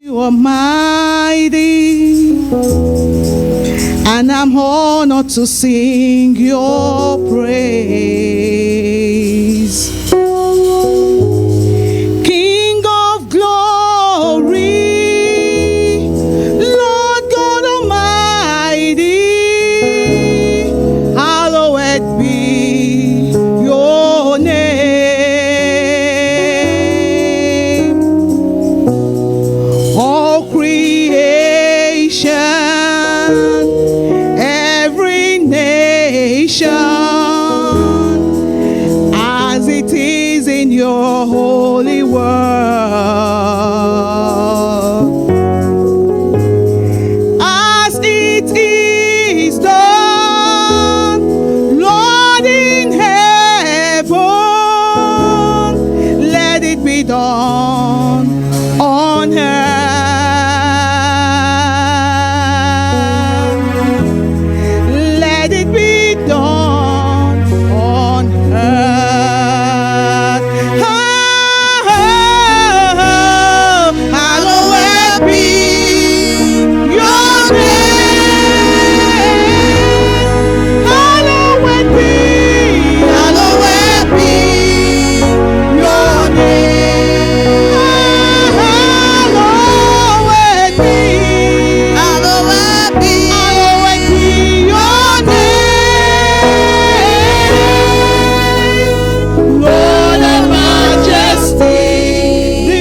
You are mighty, and I'm honored to sing your praise. King of glory, Lord God Almighty, hallowed be your name. All creation, every nation, as it is in your holy word, as it is done, Lord, in heaven, let it be done on earth. Let it be done on earth. Hallowed be your name. Hallowed be your name. Hallowed be your name. Lord of majesty,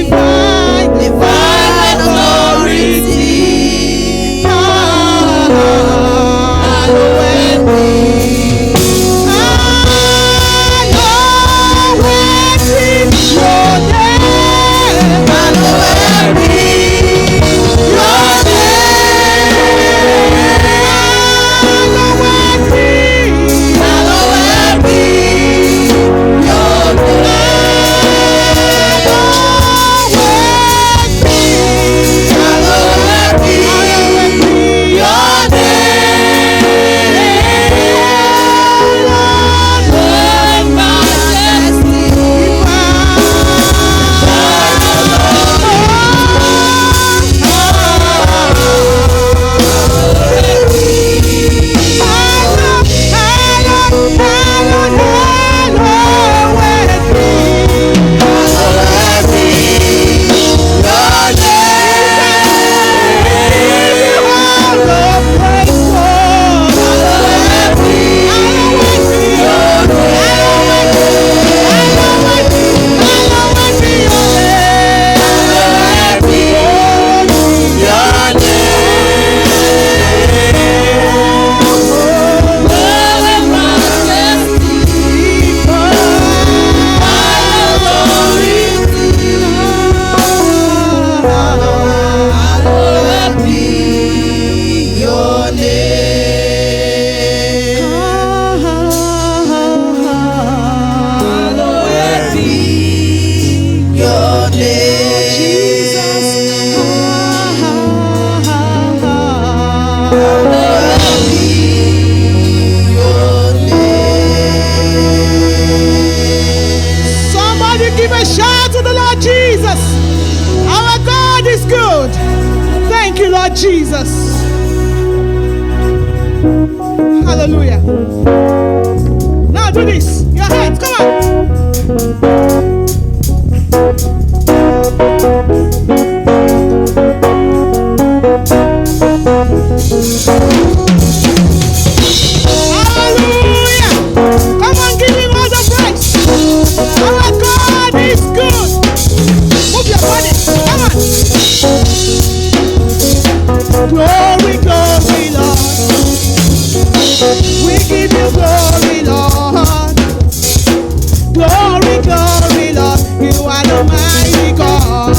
divine authority. Hallowed be. Hallowed be your name. Hallowed be your Somebody give a shout to the Lord Jesus. Our God is good. Thank you, Lord Jesus. Hallelujah. Now do this. Your hands, come on. Hallelujah. Come on, give him all the praise. Our God is good. Move your body. Come on. Glory, glory, Lord. We give you glory, Lord. Glory, glory, Lord. You are the mighty God.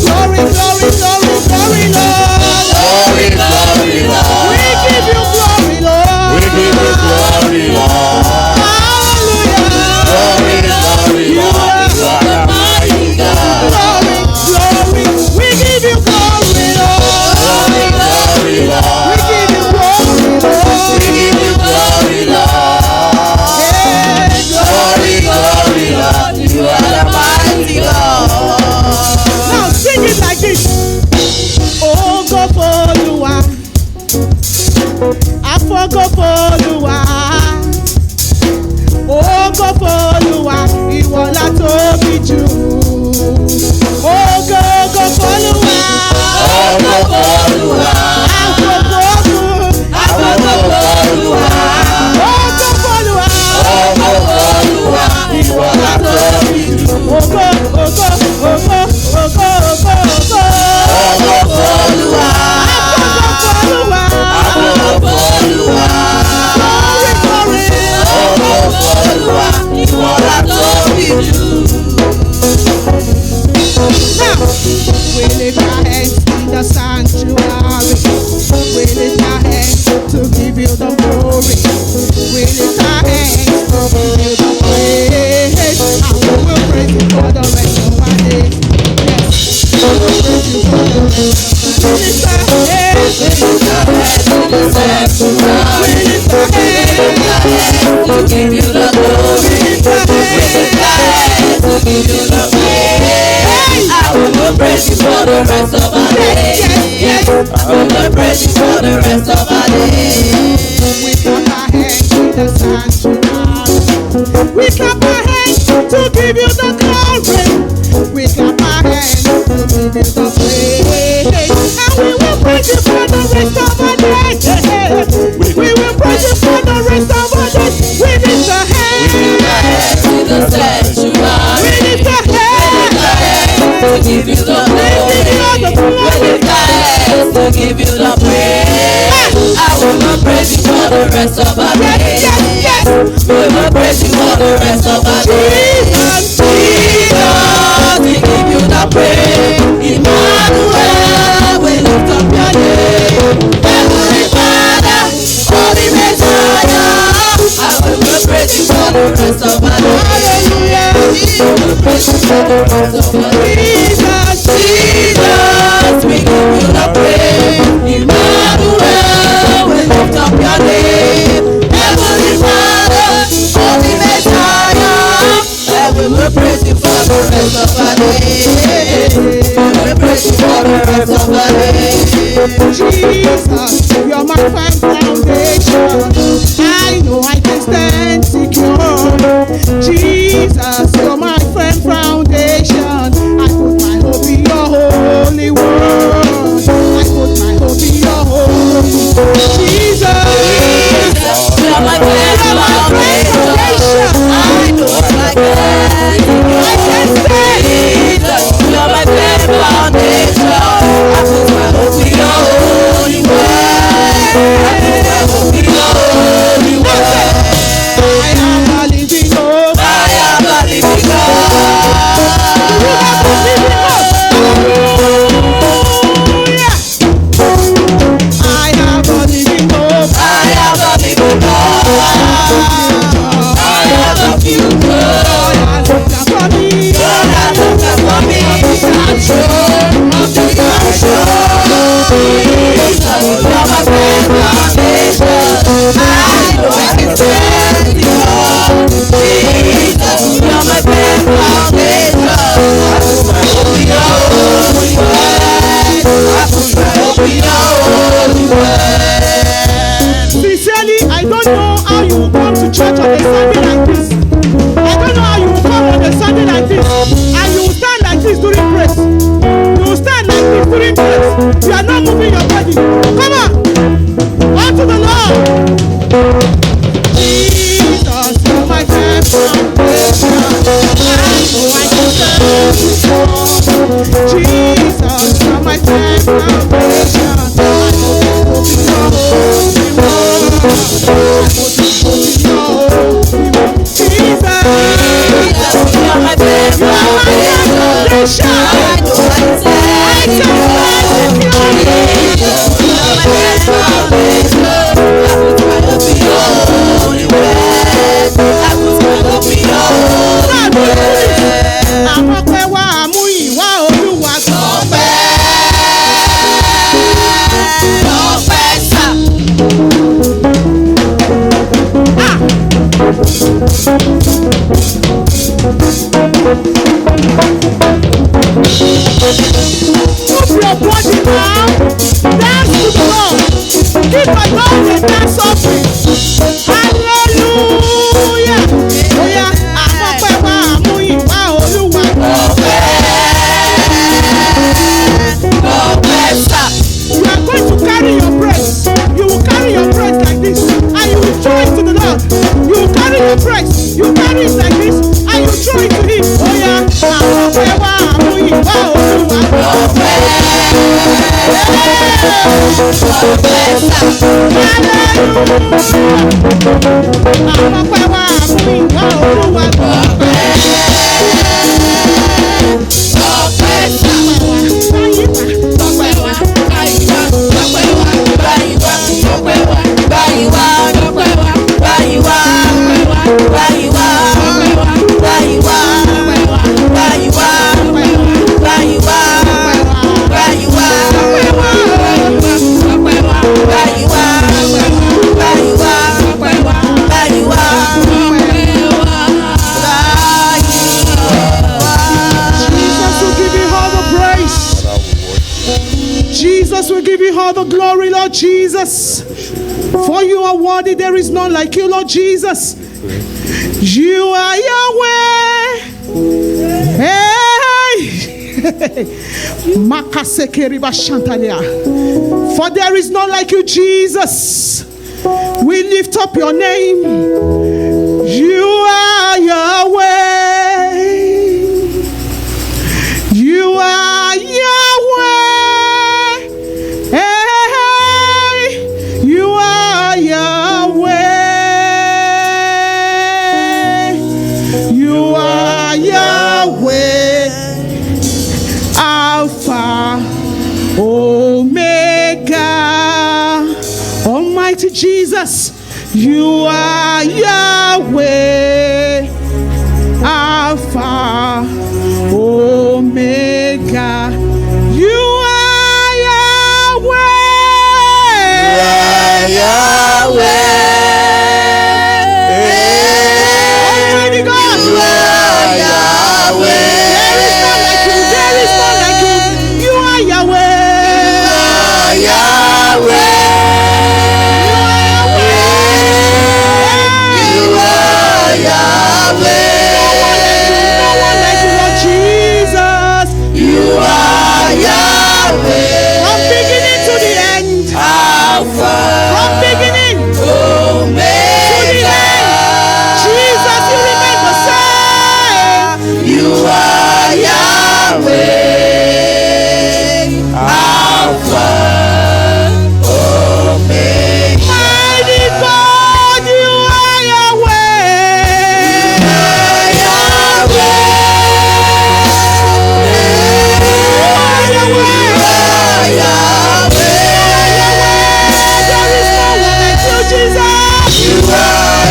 Glory, glory, glory, glory, Lord. Glory, glory, Lord. We give you glory, Lord. We give you glory, Lord. Hallelujah. Glory, glory, Lord. You are the mighty God. Glory, glory. We give you glory, Lord. Glory, glory, Lord. We give you glory, Lord. We give you glory, Lord. Yeah, Glory, glory, Lord. You are the mighty God. Now sing it like this. give you the glory. To give you the praise. I will praise you for the rest of my days. I will praise you for the rest of my days. We clap our hands to the sanctuary. We clap our hands to give you the glory. We clap our hands to give you the praise. And we will praise you for the rest of our days. We will praise you for the rest of our days. We lift the hands to the sanctuary. We lift the hands to give you the glory. We lift the hands to give you the praise. I will praise you for the rest of our days. We will praise you for the rest of our days. Jesus, we give you the praise. Emmanuel, we lift up your name. Heavenly Father, Holy Messiah, I will praise you for the rest of our days. We will praise you for the rest of our days. Jesus, we give you the praise. Emmanuel, we lift up your name. Heavenly Father, Holy Messiah, and we will praise you for the rest of our days. We will praise you for the rest of our days. Jesus, you're my firm foundation. I know I can stand secure. Jesus, you're my firm foundation. I put my hope in your holy word. I put my hope in your holy Jesus. You're my firm foundation. I know I can stand. Jesus, you're my firm foundation. I put my hope in your holy word. I put my hope in your holy word. I am a living hope. I am a living I have a living hope. I have a living I have a future. God has looked for me. God has looked for me. Jesus, you're my firm foundation. I know I can stand secure. Jesus, you're my firm foundation. I put my hope in your holy word. I put my hope in your holy word. Sincerely, I don't know how you will come to church on a Sunday like this. I don't know how you will come on a Sunday like this. And you will stand like this during praise. You will stand like this during praise. You are not moving your body. Come on. Unto the Lord. Jesus, you're my firm foundation. I know I can stand before. Jesus, you're my firm foundation. I know your holy word. I put your holy word. Jesus, You're my firm foundation. I know I can stand secure. Jesus, you're my firm foundation. I put my hope in your holy word. I put my hope in your holy word. àwọn pẹ́ wá mú ìwà Olúwa Ọpẹ́, ọpẹ́ sà. Move your body now. Dance to the Lord. Give my God a dance offering. Hallelujah. Oya, àwọn pẹ́ wá mú ìwà Olúwa. Ọpẹ́ sà. You are going to carry your praise. You will carry your praise like this, and you will throw it to the Lord. You will carry your praise. You carry it like this, and you throw it to Him. Oya, àwọn pẹ́ wá mú ìwà Olúwa. Ọpẹ́, ọpẹ́ sà. Àwọn pẹ́ wá mú ìwà Olúwa. Ọpẹ́ sà. Ọpẹ́ wá. Jesus, we give you all the glory, Lord Jesus. For you are worthy, there is none like you, Lord Jesus. You are Yahweh. Hey. For there is none like you, Jesus. We lift up your name. You are Yahweh. You are Yahweh. Hey, you are Yahweh. You are Yahweh. Alpha, Omega. Almighty Jesus, you are Yahweh. Alpha, Omega. You are Yahweh. Yahweh. Almighty God. You are Yahweh. There is none like you. There is none like you. You are Yahweh. Yahweh. You are Yahweh. No one like you, Lord Jesus. You are Yahweh. From beginning to the end. Alpha. From beginning to the Omega. end. Jesus, you remain the same. You are Yahweh. Alpha. Omega. Mighty God, you are Yahweh. There is no one like you, Jesus. You are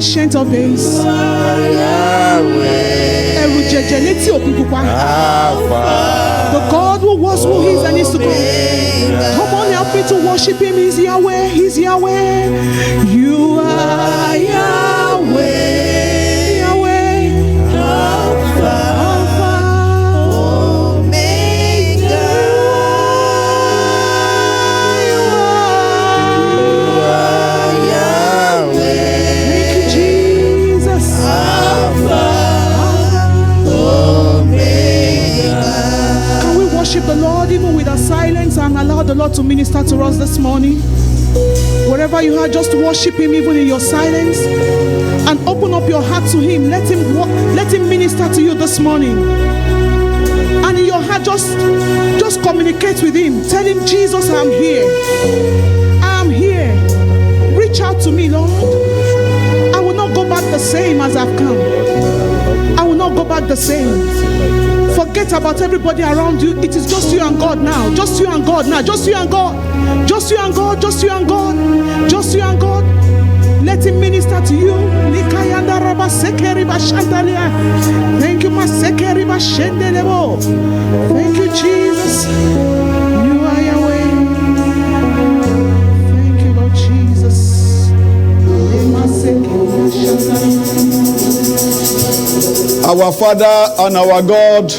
Ancient of days. Ẹ̀rù jẹ̀jẹ̀ létí òkun pupa. The God who was, who is, and is to come. Come on, help me to worship Him. He's Yahweh. He's Yahweh. You are Yahweh. Yahweh. Alpha. Omega. You are Yahweh. Thank you, Jesus. Alpha. Omega. Can we worship worship the Lord even with our silence and allow the Lord to minister to us this morning? Wherever you are, just worship Him even in your silence and open up your heart to Him. Let Him minister to you this morning. And in your heart, just communicate with Him. Tell Him, Jesus, I'm here. I'm here. Reach out to me, Lord. I will not go back the same as I've come. I will not go back the same. Forget about everybody around you. It is just you and God now. Just you and God now. Just you and God. Just you and God. Just you and God. Just you and God. Let Him minister to you. Thank you, thank you, Jesus. You are Yahweh. Thank you, Lord Jesus. Our Father and our God,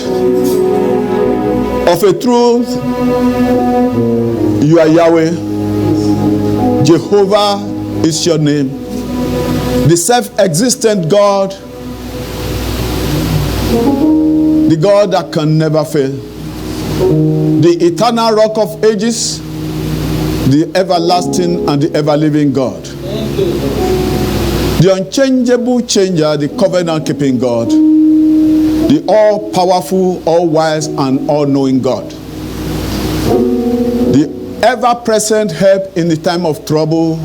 of a truth, you are Yahweh. Jehovah is your name. The self-existent God, the God that can never fail, the eternal rock of ages, the everlasting and the ever-living God, the unchangeable changer, the covenant-keeping God, the all-powerful, all-wise, and all-knowing God, the ever-present help in the time of trouble,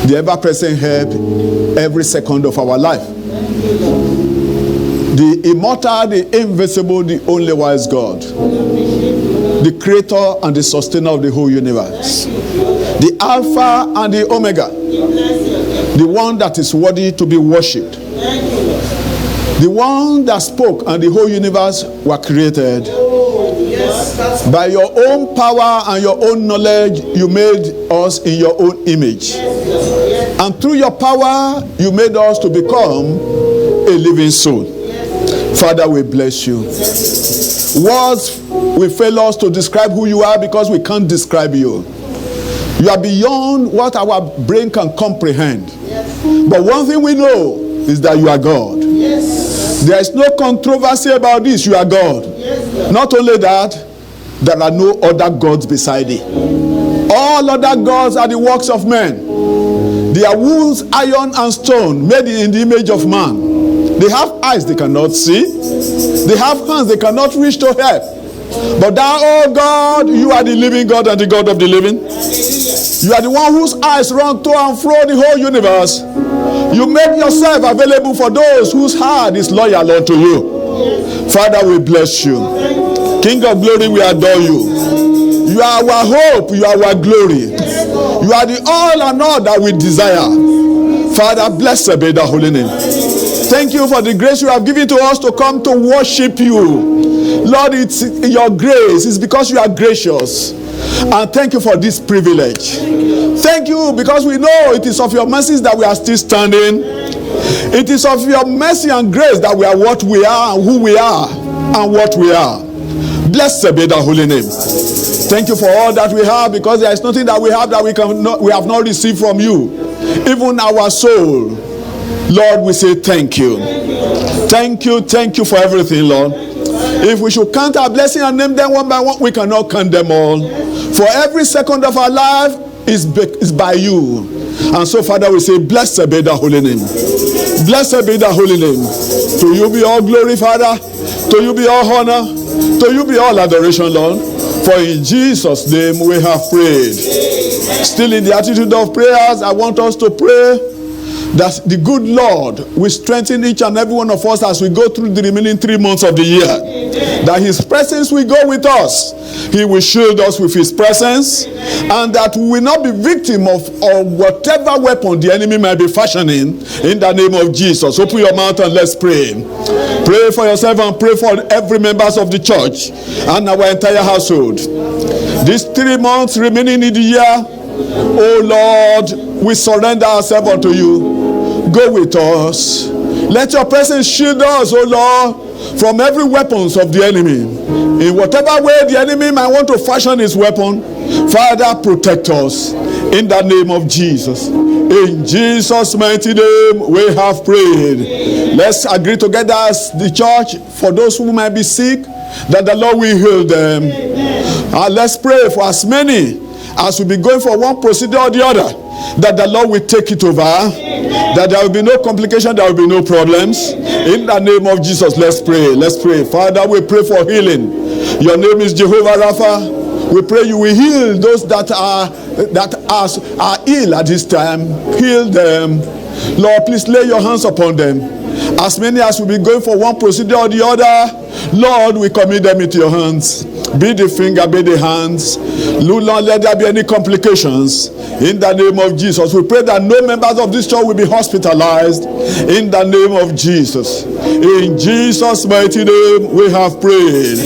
the ever-present help every second of our life, the immortal, the invisible, the only wise God, the creator and the sustainer of the whole universe, the Alpha and the Omega, the one that is worthy to be worshipped, the one that spoke and the whole universe were created. By your own power and your own knowledge, you made us in your own image. And through your power, you made us to become a living soul. Father, we bless you. Words will fail us to describe who you are because we can't describe you. You are beyond what our brain can comprehend. But one thing we know is that you are God. There is no controversy about this. You are God. Not only that, there are no other gods beside thee. All other gods are the works of men. They are woods, iron, and stone, made in the image of man. They have eyes they cannot see. They have hands they cannot reach to help. But thou, oh God, you are the living God and the God of the living. You are the one whose eyes run to and fro the whole universe. You make yourself available for those whose heart is loyal unto you. Father, we bless you. King of glory, we adore you. You are our hope. You are our glory. You are the all and all that we desire. Father, blessed be the holy name. Thank you for the grace you have given to us to come to worship you. Lord, it's your grace. It's because you are gracious. And thank you for this privilege. Thank you because we know it is of your mercies that we are still standing. It is of your mercy and grace that we are what we are and who we are and what we are. Blessed be the holy name. Thank you for all that we have, because there is nothing that we have that we have not received from you. Even our soul. Lord, we say thank you. Thank you for everything, Lord. If we should count our blessings and name them one by one, we cannot count them all. For every second of our life is by you. And so, Father, we say, blessed be the holy name. Blessed be the holy name. To you be all glory, Father. To you be all honor. To you be all adoration, Lord. For in Jesus' name we have prayed. Still in the attitude of prayers, I want us to pray that the good Lord will strengthen each and every one of us as we go through the remaining 3 months of the year. That his presence will go with us. He will shield us with his presence, and that we will not be victim of whatever weapon the enemy might be fashioning, in the name of Jesus. Open your mouth and let's pray. Pray for yourself and pray for every members of the church and our entire household. These 3 months remaining in the year, oh Lord, we surrender ourselves unto you. Go with us. Let your presence shield us, oh Lord, from every weapons of the enemy. In whatever way the enemy might want to fashion his weapon, Father, protect us in the name of Jesus. In Jesus' mighty name we have prayed. Let's agree together as the church for those who might be sick. that the Lord will heal them. Let's pray for as many as will be going for one procedure or the other, that the Lord will take it over, that there will be no complication, there will be no problems. In the name of Jesus, let's pray. Let's pray. Father, we pray for healing. Your name is Jehovah Rapha. We pray you will heal those that are ill at this time. Heal them. Lord, please lay your hands upon them. As many as will be going for one procedure or the other, Lord, we commit them into your hands. Be the finger, be the hands. Lord, let there be any complications. In the name of Jesus, we pray that no members of this church will be hospitalized. In the name of Jesus. In Jesus' mighty name, we have prayed.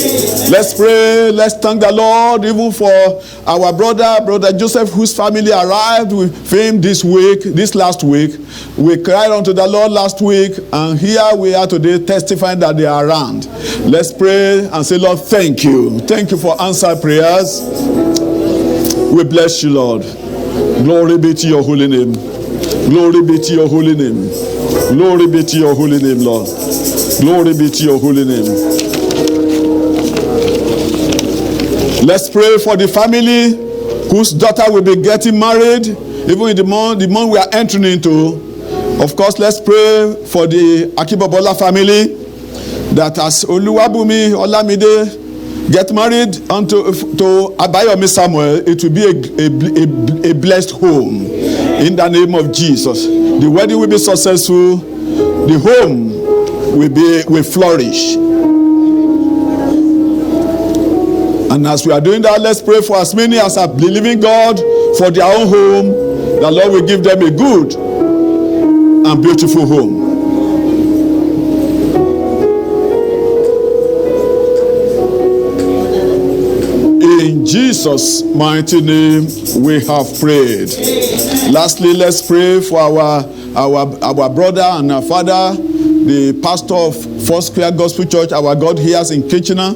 Let's pray. Let's thank the Lord even for our brother Joseph, whose family arrived with him this last week. We cried unto the Lord last week, and here we are today testifying that they are around. Let's pray and say, Lord, thank you. Thank you for answered prayers. We bless you, Lord. Glory be to your holy name. Glory be to your holy name. Glory be to your holy name, Lord. Glory be to your holy name. Let's pray for the family whose daughter will be getting married, even in the month we are entering into. Of course, let's pray for the Akibabola family, that as Oluwabumi Olamide get married to Abayomi Samuel, it will be a blessed home. In the name of Jesus, the wedding will be successful. The home will flourish. And as we are doing that, let's pray for as many as are believing God for their own home. The Lord will give them a good and beautiful home. In Jesus' mighty name, we have prayed. Lastly, let's pray for our brother and our father, the pastor of Foursquare Gospel Church, our God hears in Kitchener,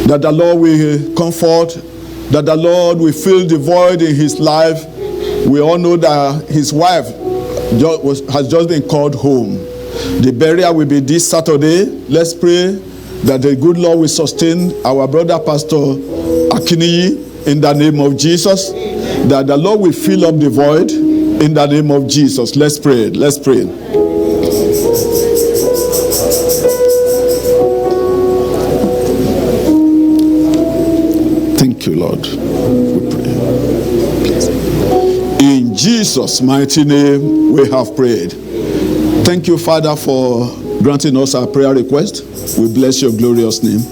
that the Lord will comfort, that the Lord will fill the void in his life. We all know that his wife has just been called home. The burial will be this Saturday. Let's pray that the good Lord will sustain our brother Pastor Akiniyi in the name of Jesus, that the Lord will fill up the void in the name of Jesus. Let's pray. Let's pray. Thank you, Lord. We pray. In Jesus' mighty name, we have prayed. Thank you, Father, for granting us our prayer request. We bless your glorious name.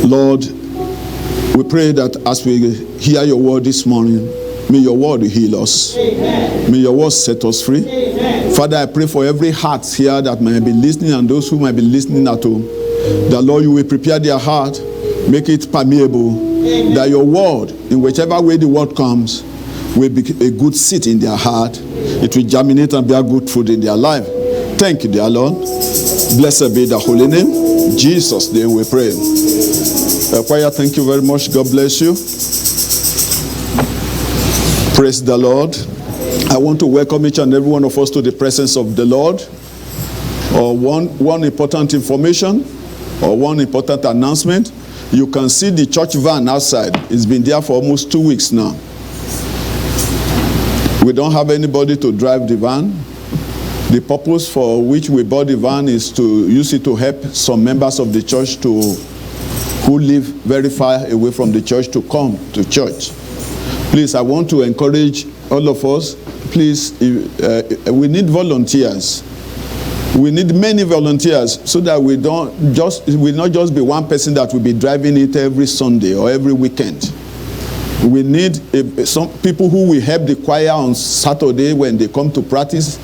Lord, we pray that as we hear your word this morning, may your word heal us. Amen. May your word set us free. Amen. Father, I pray for every heart here that might be listening and those who might be listening at home, that Lord, you will prepare their heart, make it permeable. Amen. That your word, in whichever way the word comes, will be a good seed in their heart. It will germinate and bear good fruit in their life. Thank you, dear Lord. Blessed be the holy name. In Jesus' name we pray. Choir, thank you very much. God bless you. Praise the Lord. I want to welcome each and every one of us to the presence of the Lord. One important information or one important announcement. You can see the church van outside. It's been there for almost 2 weeks now. We don't have anybody to drive the van. The purpose for which we bought the van is to use it to help some members of the church who live very far away from the church to come to church. Please, I want to encourage all of us. Please, we need volunteers. We need many volunteers so that we will not just be one person that will be driving it every Sunday or every weekend. We need some people who will help the choir on Saturday when they come to practice,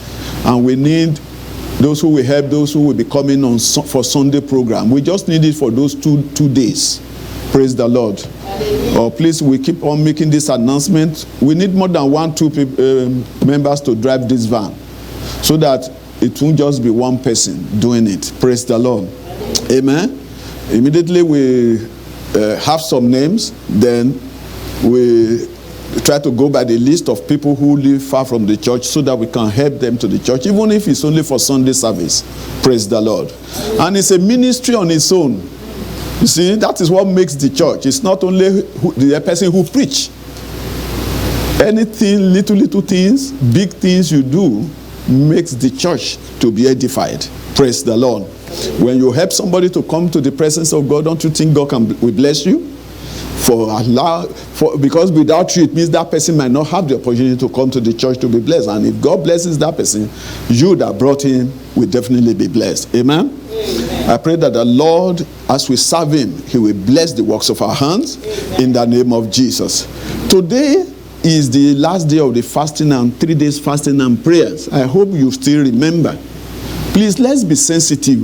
and we need those who will help those who will be coming on for Sunday program. We just need it for those two days. Praise the Lord. Please, we keep on making this announcement. We need more than 1-2 members to drive this van, so that it won't just be one person doing it. Praise the Lord. Amen. Immediately we have some names, then we try to go by the list of people who live far from the church so that we can help them to the church, even if it's only for Sunday service. Praise the Lord. And it's a ministry on its own. You see, that is what makes the church. It's not only the person who preach. Anything, little things, big things you do makes the church to be edified. Praise the Lord. When you help somebody to come to the presence of God, don't you think God will bless you? Because without you, it means that person might not have the opportunity to come to the church to be blessed. And if God blesses that person, you that brought him will definitely be blessed. Amen? Amen. I pray that the Lord, as we serve him, he will bless the works of our hands. Amen. In the name of Jesus. Today is the last day of the fasting and 3 days fasting and prayers. I hope you still remember. Please, let's be sensitive.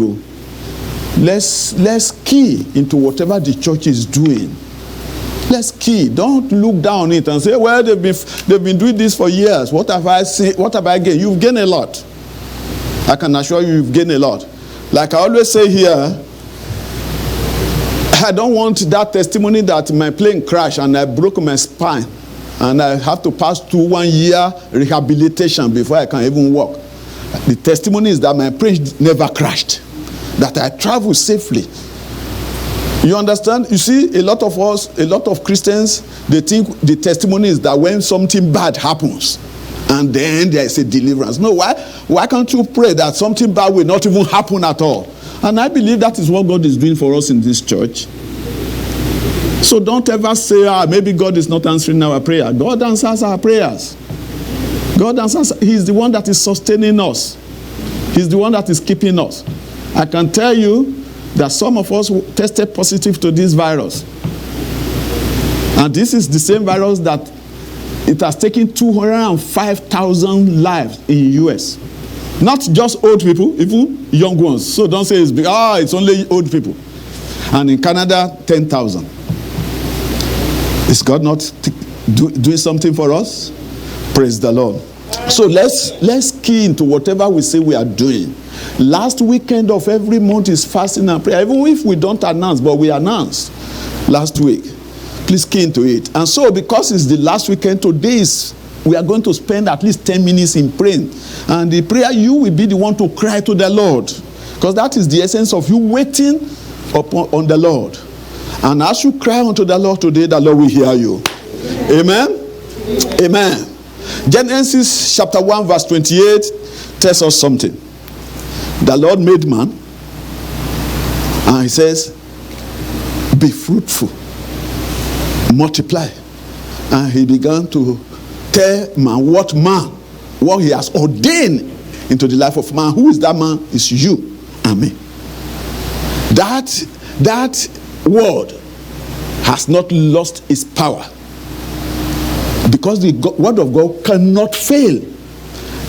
Let's key into whatever the church is doing. Let's key. Don't look down on it and say, well, they've been doing this for years. What have I seen? What have I gained? You've gained a lot. I can assure you, you've gained a lot. Like I always say here, I don't want that testimony that my plane crashed and I broke my spine and I have to pass through 1 year rehabilitation before I can even walk. The testimony is that my plane never crashed, that I travel safely. You understand? You see, a lot of us, a lot of Christians, they think the testimony is that when something bad happens, and then there is a deliverance. No, why can't you pray that something bad will not even happen at all? And I believe that is what God is doing for us in this church. So don't ever say, maybe God is not answering our prayer. God answers our prayers. God answers. He's the one that is sustaining us. He's the one that is keeping us. I can tell you that some of us tested positive to this virus. And this is the same virus that it has taken 205,000 lives in the US. Not just old people, even young ones. So don't say it's only old people. And in Canada, 10,000. Is God not doing something for us? Praise the Lord. So let's key into whatever we say we are doing. Last weekend of every month is fasting and prayer. Even if we don't announce, but we announced last week. Please key into it. And so because it's the last weekend, today we are going to spend at least 10 minutes in praying. And the prayer, you will be the one to cry to the Lord. Because that is the essence of you waiting on the Lord. And as you cry unto the Lord today, the Lord will hear you. Amen? Amen. Amen. Genesis chapter 1 verse 28 tells us something. The Lord made man, and he says, be fruitful, multiply. And he began to tell man what he has ordained into the life of man. Who is that man? It's you and me. That word has not lost its power, because the word of God cannot fail.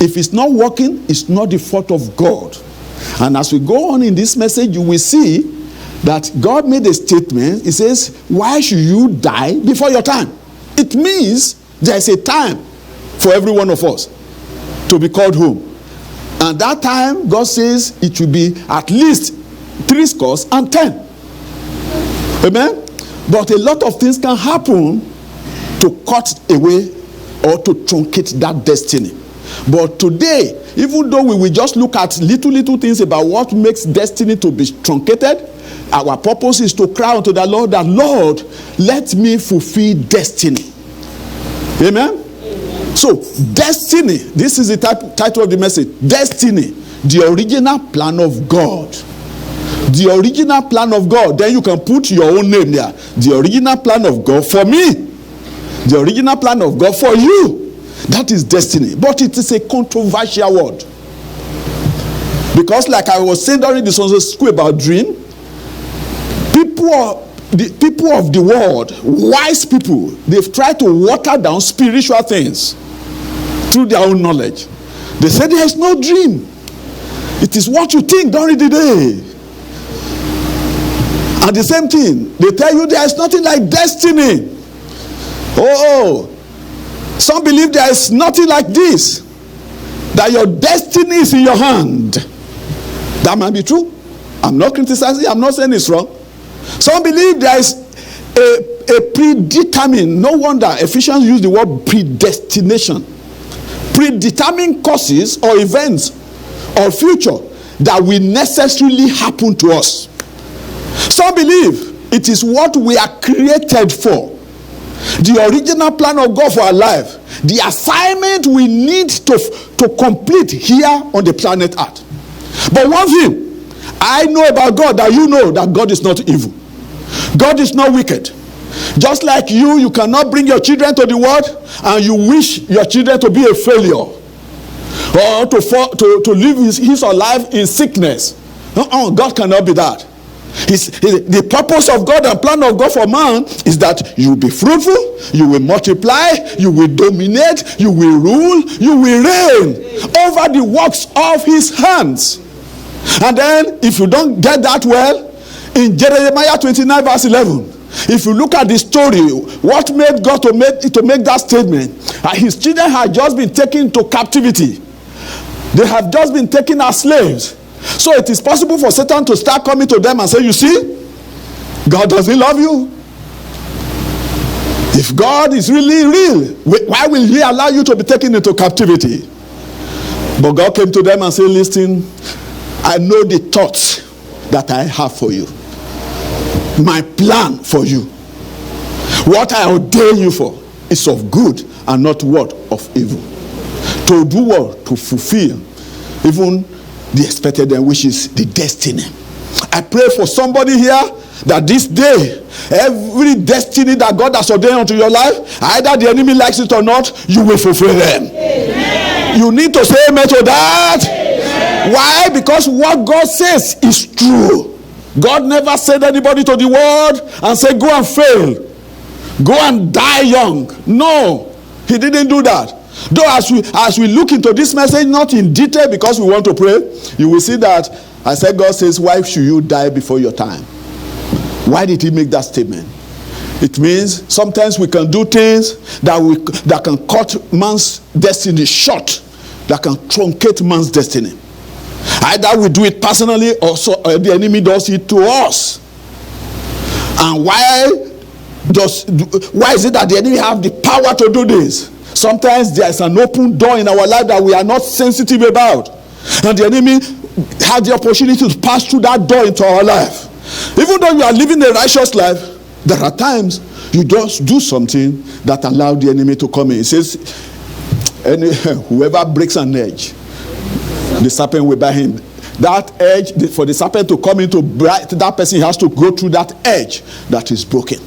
If it's not working, it's not the fault of God. And as we go on in this message, you will see that God made a statement. He says, why should you die before your time? It means there's a time for every one of us to be called home. And that time, God says it will be at least 70. Amen? But a lot of things can happen to cut away or to truncate that destiny. But today, even though we will just look at little things about what makes destiny to be truncated, our purpose is to cry unto the Lord that, Lord, let me fulfill destiny. Amen? Amen. So, destiny, this is the title of the message. Destiny, the original plan of God. The original plan of God. Then you can put your own name there. The original plan of God for me. The original plan of God for you. That is destiny. But it is a controversial word. Because like I was saying during the Sunday school about dream, the people of the world, wise people, they've tried to water down spiritual things through their own knowledge. They say there is no dream. It is what you think during the day. And the same thing, they tell you there is nothing like destiny. Some believe there is nothing like this, that your destiny is in your hand. That might be true. I'm not criticizing, I'm not saying it's wrong. Some believe there is a predetermined, no wonder Ephesians use the word predestination. Predetermined causes or events or future that will necessarily happen to us. Some believe It is what we are created for. The original plan of God for our life. The assignment we need to complete here on the planet Earth. But one thing I know about God, that you know, that God is not evil. God is not wicked. Just like you cannot bring your children to the world and you wish your children to be a failure or to live his or life in sickness. God cannot be that. The purpose of God and plan of God for man is that you will be fruitful, you will multiply, you will dominate, you will rule, you will reign over the works of his hands. And then if you don't get that well, in Jeremiah 29 verse 11, if you look at the story, what made God to make that statement? His children had just been taken to captivity. They have just been taken as slaves. So it is possible for Satan to start coming to them and say, you see, God doesn't love you. If God is really real, why will he allow you to be taken into captivity? But God came to them and said, listen, I know the thoughts that I have for you. My plan for you. What I ordain you for is of good and not what? Of evil. To do what? To fulfill even the expected end, which is the destiny. I pray for somebody here that this day, every destiny that God has ordained unto your life, either the enemy likes it or not, you will fulfill them. Amen. You need to say amen to that. Amen. Why? Because what God says is true. God never sent anybody to the world and said, go and fail. Go and die young. No, he didn't do that. Though as we look into this message, not in detail because we want to pray, you will see that I said God says, why should you die before your time? Why did he make that statement? It means sometimes we can do things that can cut man's destiny short, that can truncate man's destiny. Either we do it personally or the enemy does it to us. And why is it that the enemy have the power to do this? Sometimes there is an open door in our life that we are not sensitive about. And the enemy has the opportunity to pass through that door into our life. Even though you are living a righteous life, there are times you just do something that allows the enemy to come in. It says, whoever breaks an edge, the serpent will bite him. That edge, for the serpent to come in to bite that person, he has to go through that edge that is broken.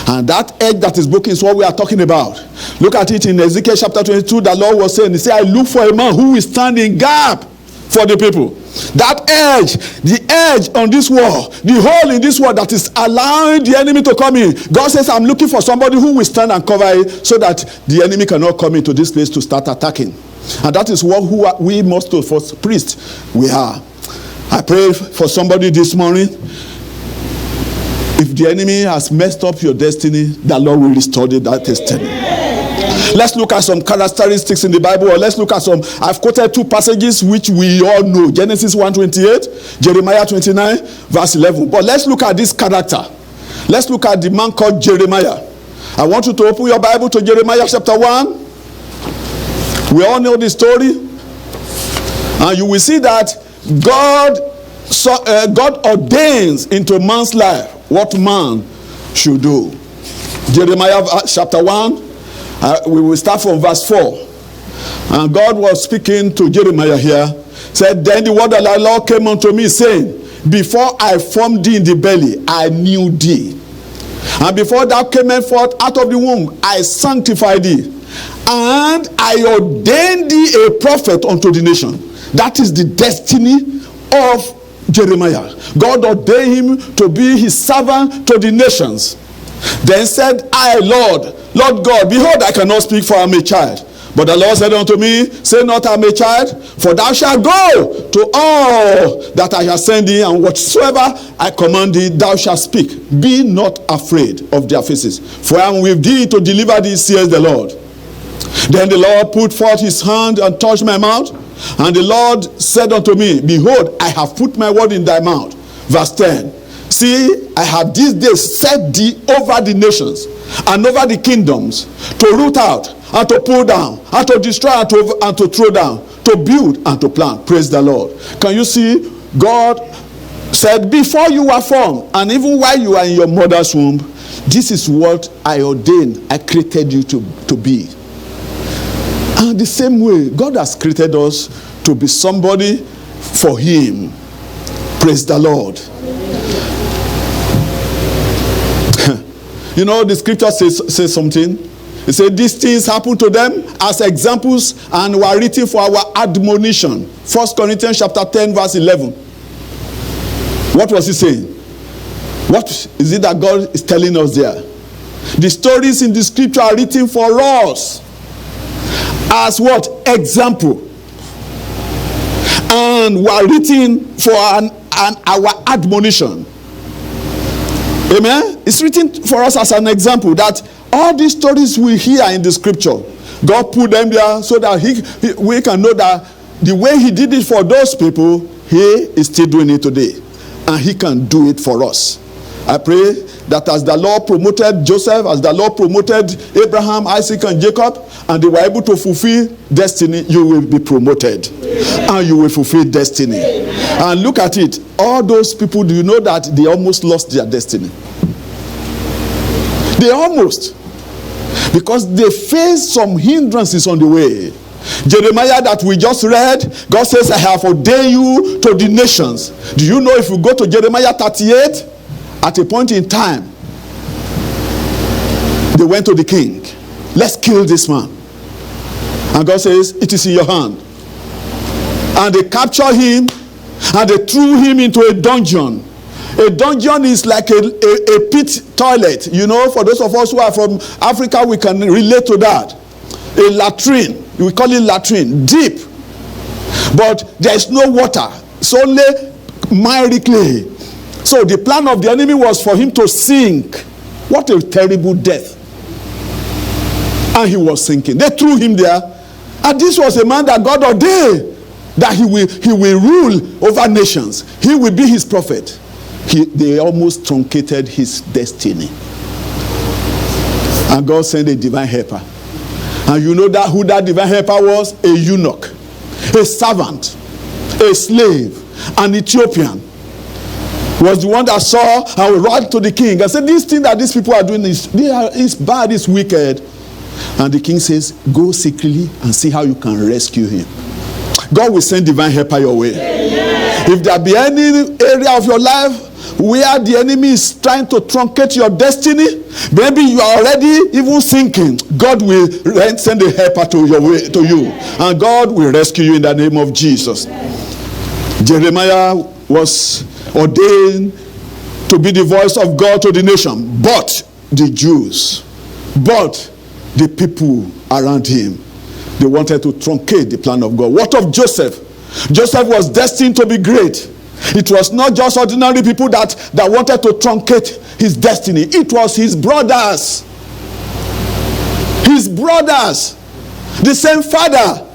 And that edge that is broken is what we are talking about. Look at it in Ezekiel chapter 22. The Lord was saying, he said, I look for a man who will stand in gap for the people. That edge, the edge on this wall, the hole in this wall that is allowing the enemy to come in. God says, I'm looking for somebody who will stand and cover it so that the enemy cannot come into this place to start attacking. And that is what we must do for priests. We are. I pray for somebody this morning. If the enemy has messed up your destiny, the Lord will restore that destiny. Let's look at some characteristics in the Bible, or let's look at some. I've quoted two passages which we all know. Genesis 1:28, Jeremiah 29, verse 11. But let's look at this character. Let's look at the man called Jeremiah. I want you to open your Bible to Jeremiah chapter 1. We all know the story. And you will see that God ordains into man's life what man should do. Jeremiah chapter 1, we will start from verse 4. And God was speaking to Jeremiah here. Said, then the word of the Lord came unto me, saying, before I formed thee in the belly, I knew thee. And before thou camest forth out of the womb, I sanctified thee. And I ordained thee a prophet unto the nation. That is the destiny of Jeremiah. God ordained him to be his servant to the nations. Then said I, Lord God, behold, I cannot speak, for I am a child. But the Lord said unto me, say not I am a child, for thou shalt go to all that I shall send thee, and whatsoever I command thee, thou shalt speak. Be not afraid of their faces, for I am with thee to deliver thee, says the Lord. Then the Lord put forth his hand and touched my mouth. And the Lord said unto me, behold, I have put my word in thy mouth. Verse 10. See, I have this day set thee over the nations and over the kingdoms, to root out and to pull down and to destroy and to throw down, to build and to plant. Praise the Lord. Can you see God said, before you were formed, and even while you are in your mother's womb, this is what I ordained, I created you to be. And the same way, God has created us to be somebody for him. Praise the Lord. You know, the scripture says something. It said, these things happened to them as examples and were written for our admonition. 1 Corinthians chapter 10 verse 11. What was he saying? What is it that God is telling us there? The stories in the scripture are written for us as what? Example. And were written for our admonition. Amen? It's written for us as an example that all these stories we hear in the scripture, God put them there so that we can know that the way he did it for those people, he is still doing it today. And he can do it for us. I pray that as the Lord promoted Joseph, as the Lord promoted Abraham, Isaac, and Jacob, and they were able to fulfill destiny, you will be promoted. And you will fulfill destiny. And look at it. All those people, do you know that they almost lost their destiny? They almost. Because they faced some hindrances on the way. Jeremiah that we just read, God says, I have ordained you to the nations. Do you know if you go to Jeremiah 38, at a point in time, they went to the king. Let's kill this man. And God says, it is in your hand. And they captured him and they threw him into a dungeon. A dungeon is like a pit toilet. You know, for those of us who are from Africa, we can relate to that. A latrine. We call it latrine. Deep. But there is no water. It's only miry clay. So the plan of the enemy was for him to sink. What a terrible death. And he was sinking. They threw him there. And this was a man that God ordained that he will rule over nations. He will be his prophet. They almost truncated his destiny. And God sent a divine helper. And you know that who that divine helper was? A eunuch, a servant, a slave, an Ethiopian. Was the one that saw and ran to the king and said, this thing that these people are doing is bad, it's wicked. And the king says, go secretly and see how you can rescue him. God will send divine helper your way. Amen. If there be any area of your life where the enemy is trying to truncate your destiny, maybe you are already even sinking, God will send a helper to you. And God will rescue you in the name of Jesus. Jeremiah was ordained to be the voice of God to the nation, but the Jews, but the people around him, they wanted to truncate the plan of God. What of Joseph? Joseph was destined to be great. It was not just ordinary people that wanted to truncate his destiny. It was his brothers. His brothers. The same father.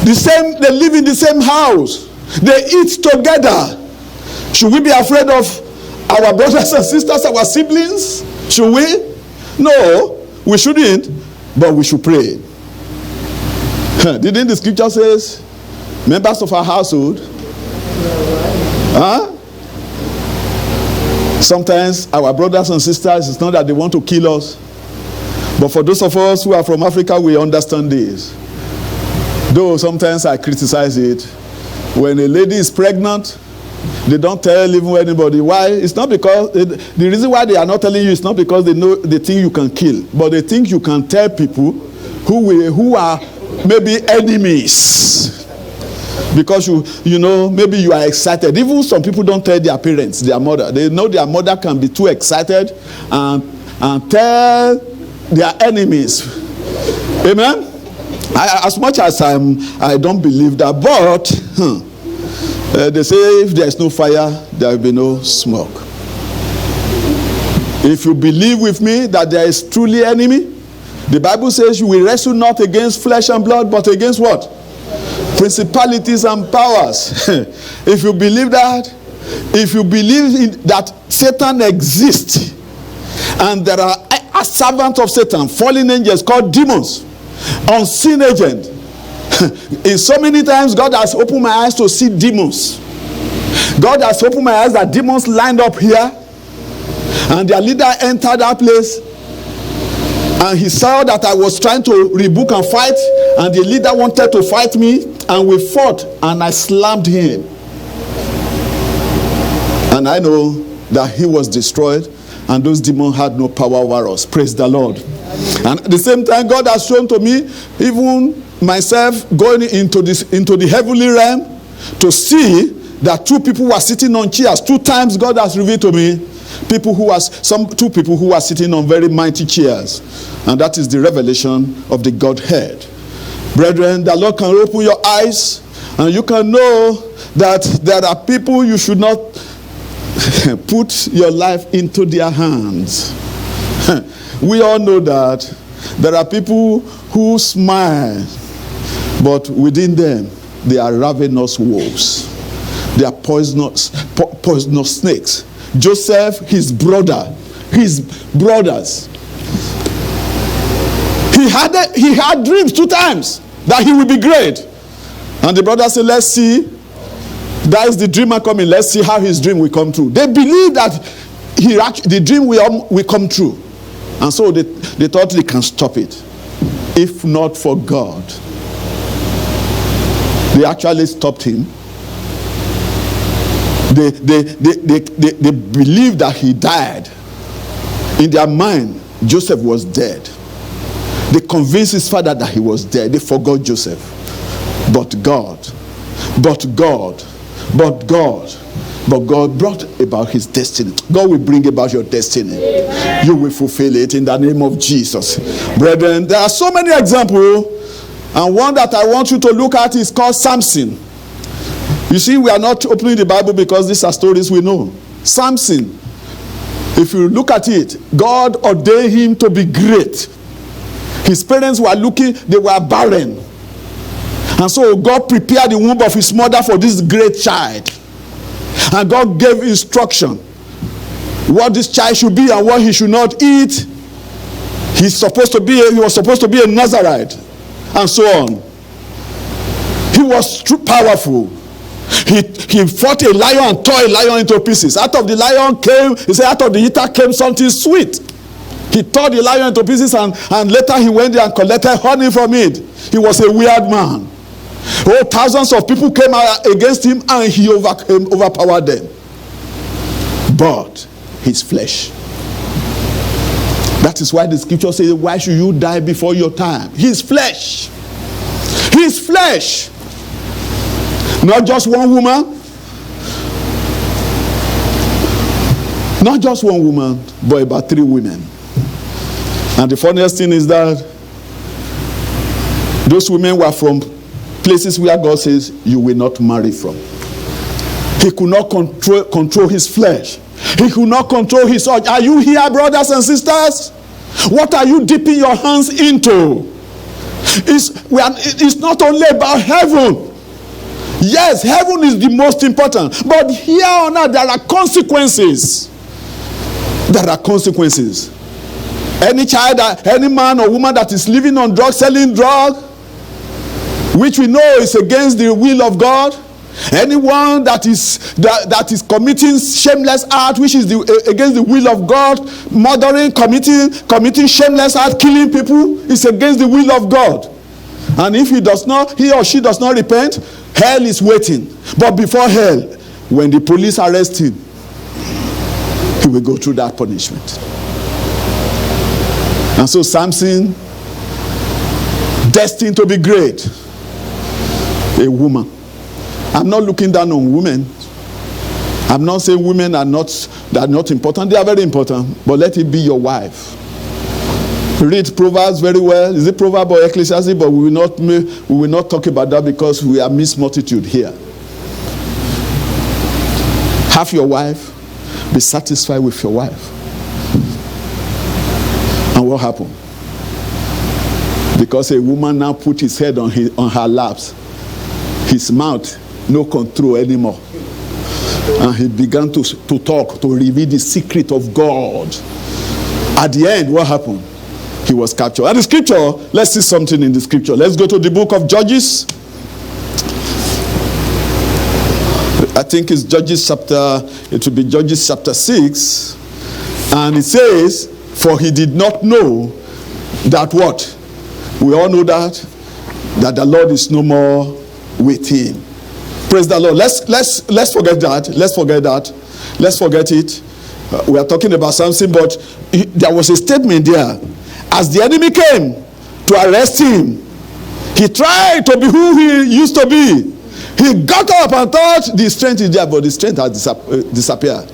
They live in the same house. They eat together. Should we be afraid of our brothers and sisters, our siblings? Should we? No, we shouldn't. But we should pray. Didn't the scripture says, members of our household? Huh? Sometimes our brothers and sisters, it's not that they want to kill us. But for those of us who are from Africa, we understand this. Though sometimes I criticize it. When a lady is pregnant, they don't tell even anybody. Why? It's not because, the reason why they are not telling you is not because they think you can kill. But they think you can tell people who are maybe enemies. Because you know, maybe you are excited. Even some people don't tell their parents, their mother. They know their mother can be too excited and tell their enemies. Amen? As much as I don't believe that, but they say if there is no fire, there will be no smoke. If you believe with me that there is truly enemy, the Bible says you will wrestle not against flesh and blood, but against what? Principalities and powers. If you believe that, if you believe that Satan exists, and there are a servant of Satan, fallen angels called demons, unseen agent. In so many times God has opened my eyes to see demons. God has opened my eyes that demons lined up here, and their leader entered that place, and he saw that I was trying to rebuke and fight, and the leader wanted to fight me, and we fought, and I slammed him. And I know that he was destroyed, and those demons had no power over us. Praise the Lord. And at the same time, God has shown to me, even myself going into the heavenly realm, to see that two people were sitting on chairs. 2 times God has revealed to me two people who are sitting on very mighty chairs, and that is the revelation of the Godhead. Brethren, the Lord can open your eyes, and you can know that there are people you should not put your life into their hands. We all know that there are people who smile, but within them they are ravenous wolves. They are poisonous snakes. Joseph, his brothers, he had dreams 2 times that he will be great, and the brother said, let's see, that is the dreamer coming, let's see how his dream will come true. They believe that the dream will come true, and so they thought they can stop it. If not for God, they actually stopped him. They believed that he died. In their mind, Joseph was dead. They convinced his father that he was dead. They forgot Joseph. But God brought about his destiny. God will bring about your destiny. Amen. You will fulfill it in the name of Jesus. Brethren, there are so many examples, and one that I want you to look at is called Samson. You see, we are not opening the Bible because these are stories we know. Samson, if you look at it, God ordained him to be great. His parents were they were barren. And so God prepared the womb of his mother for this great child. And God gave instruction what this child should be and what he should not eat. He was supposed to be a Nazarite, and so on. He was powerful. He fought a lion and tore a lion into pieces. Out of the lion came, he said, out of the eater came something sweet. He tore the lion into pieces, and later he went there and collected honey from it. He was a weird man. Oh, thousands of people came against him, and he overpowered them. But his flesh. That is why the scripture says, why should you die before your time? His flesh. His flesh. Not just one woman. Not just one woman, but about 3 women. And the funniest thing is that those women were from places where God says you will not marry from. He could not control his flesh. He could not control his urge. Are you here, brothers and sisters? What are you dipping your hands into? It's not only about heaven. Yes, heaven is the most important. But here on earth, there are consequences. There are consequences. Any child, any man or woman that is living on drugs, selling drugs, which we know is against the will of God. Anyone that is committing shameless act, which is against the will of God, murdering, committing shameless act, killing people, is against the will of God. And if he or she does not repent, hell is waiting. But before hell, when the police arrest him, he will go through that punishment. And so Samson, destined to be great, a woman. I'm not looking down on women. I'm not saying women are not important. They are very important. But let it be your wife. Read Proverbs very well. Is it Proverbs or Ecclesiastes? But we will not talk about that because we are mixed multitude here. Have your wife. Be satisfied with your wife. And what happened? Because a woman now put his head on her laps, his mouth no control anymore, and he began to talk, to reveal the secret of God. At the end, what happened? He was captured. And the scripture, let's see something in the scripture. Let's go to the book of Judges. I think it's it will be Judges chapter 6. And it says, for he did not know that what? We all know that the Lord is no more with him. Praise the Lord. Let's forget that. Let's forget it. We are talking about something, but there was a statement there. As the enemy came to arrest him, he tried to be who he used to be. He got up and thought the strength is there, but the strength has disappeared.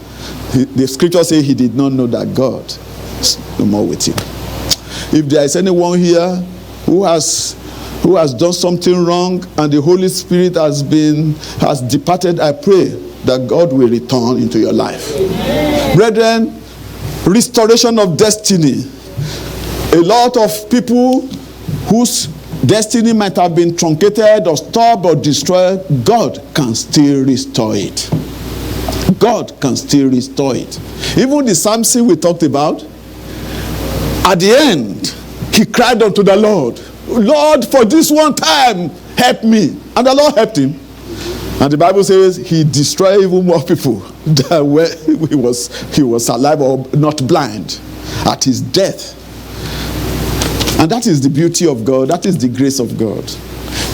The scripture says he did not know that God is no more with him. If there is anyone here who has done something wrong and the Holy Spirit has departed, I pray that God will return into your life. Amen. Brethren, restoration of destiny. A lot of people whose destiny might have been truncated or stopped or destroyed, God can still restore it. God can still restore it. Even the Samson we talked about, at the end, he cried unto the Lord, Lord, for this one time, help me. And the Lord helped him. And the Bible says he destroyed even more people than when he was alive or not blind at his death. And that is the beauty of God. That is the grace of God.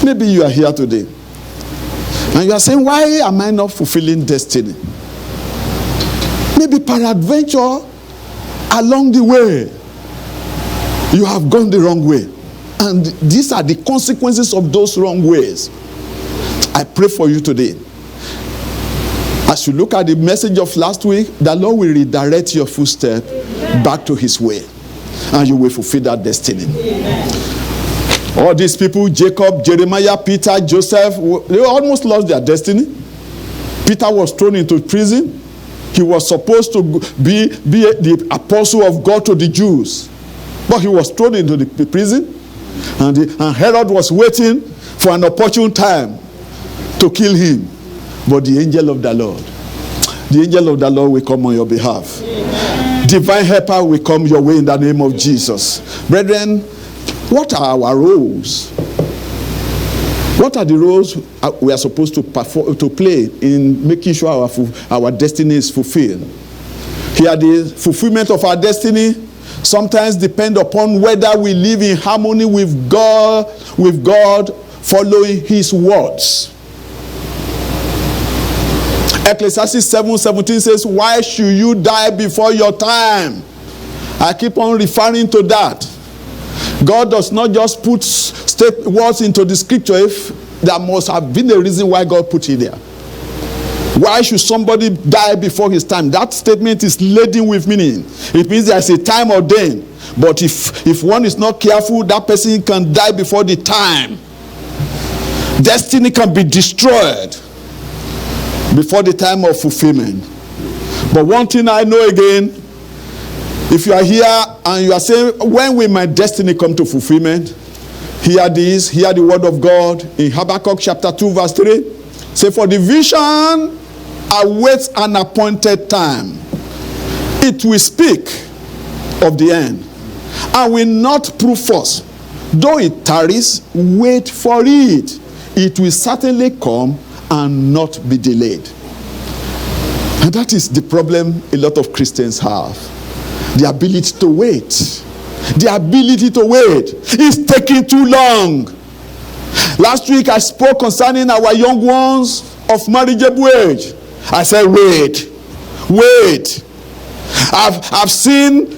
Maybe you are here today and you are saying, why am I not fulfilling destiny? Maybe peradventure along the way you have gone the wrong way. And these are the consequences of those wrong ways. I pray for you today. As you look at the message of last week, the Lord will redirect your footsteps back to his way. And you will fulfill that destiny. Amen. All these people, Jacob, Jeremiah, Peter, Joseph, they almost lost their destiny. Peter was thrown into prison. He was supposed to be the apostle of God to the Jews. But he was thrown into the prison. And Herod was waiting for an opportune time to kill him. But the angel of the Lord will come on your behalf. Amen. Divine helper will come your way in the name of Jesus. Brethren, what are our roles? What are the roles we are supposed to play in making sure our destiny is fulfilled? Here, the fulfillment of our destiny sometimes depend upon whether we live in harmony with God, following his words. Ecclesiastes 7:17 says, why should you die before your time? I keep on referring to that. God does not just put words into the scripture if there must have been a reason why God put it there. Why should somebody die before his time? That statement is laden with meaning. It means there's a time ordained. But if one is not careful, that person can die before the time. Destiny can be destroyed before the time of fulfillment. But one thing I know again, if you are here and you are saying, when will my destiny come to fulfillment? Hear the word of God in Habakkuk chapter 2 verse 3. Say, for the vision awaits an appointed time. It will speak of the end and will not prove false. Though it tarries, wait for it. It will certainly come and not be delayed. And that is the problem a lot of Christians have. The ability to wait. The ability to wait is taking too long. Last week I spoke concerning our young ones of marriageable age. I said, wait. I've seen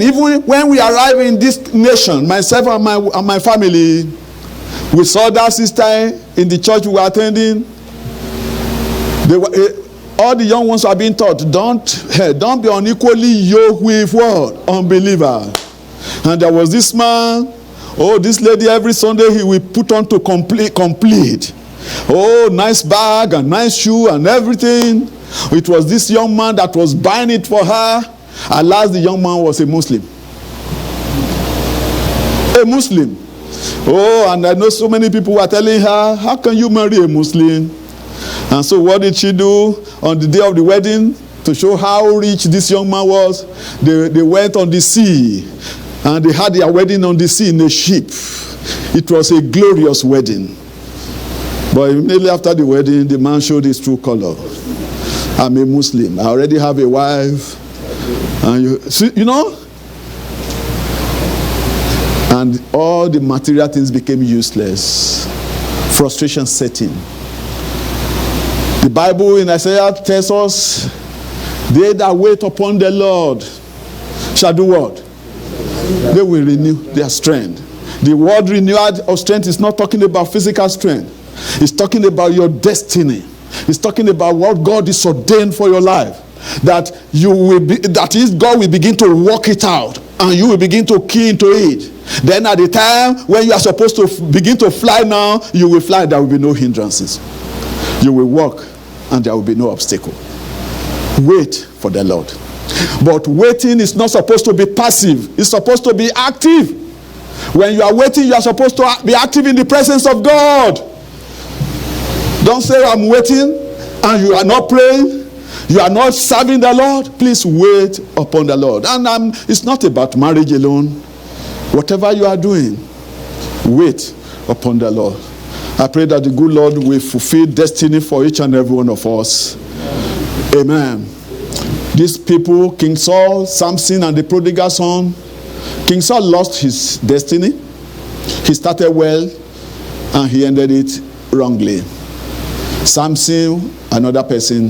even when we arrive in this nation, myself and my family, we saw that sister in the church we were attending. All the young ones are being taught, don't be unequally yoked with what? Unbeliever. And there was this man, this lady every Sunday he will put on to complete. Nice bag and nice shoe and everything. It was this young man that was buying it for her. At last the young man was a Muslim. A Muslim. And I know so many people were telling her, how can you marry a Muslim? And so what did she do on the day of the wedding? To show how rich this young man was, they went on the sea. And they had their wedding on the sea in a ship. It was a glorious wedding. But immediately after the wedding, the man showed his true color. I'm a Muslim. I already have a wife. And you know? And all the material things became useless. Frustration set in. The Bible in Isaiah tells us, they that wait upon the Lord shall do what? They will renew their strength. The word renewal of strength is not talking about physical strength. It's talking about your destiny. It's talking about what God is ordained for your life. That you will be, that is, God will begin to work it out, and you will begin to key into it. Then at the time when you are supposed to begin to fly now, you will fly. There will be no hindrances. You will walk, and there will be no obstacle. Wait for the Lord. But waiting is not supposed to be passive. It's supposed to be active. When you are waiting, you are supposed to be active in the presence of God. Don't say, I'm waiting, and you are not praying. You are not serving the Lord. Please wait upon the Lord. And it's not about marriage alone. Whatever you are doing, wait upon the Lord. I pray that the good Lord will fulfill destiny for each and every one of us. Amen. These people, King Saul, Samson, and the prodigal son. King Saul lost his destiny. He started well, and he ended it wrongly. Samson, another person,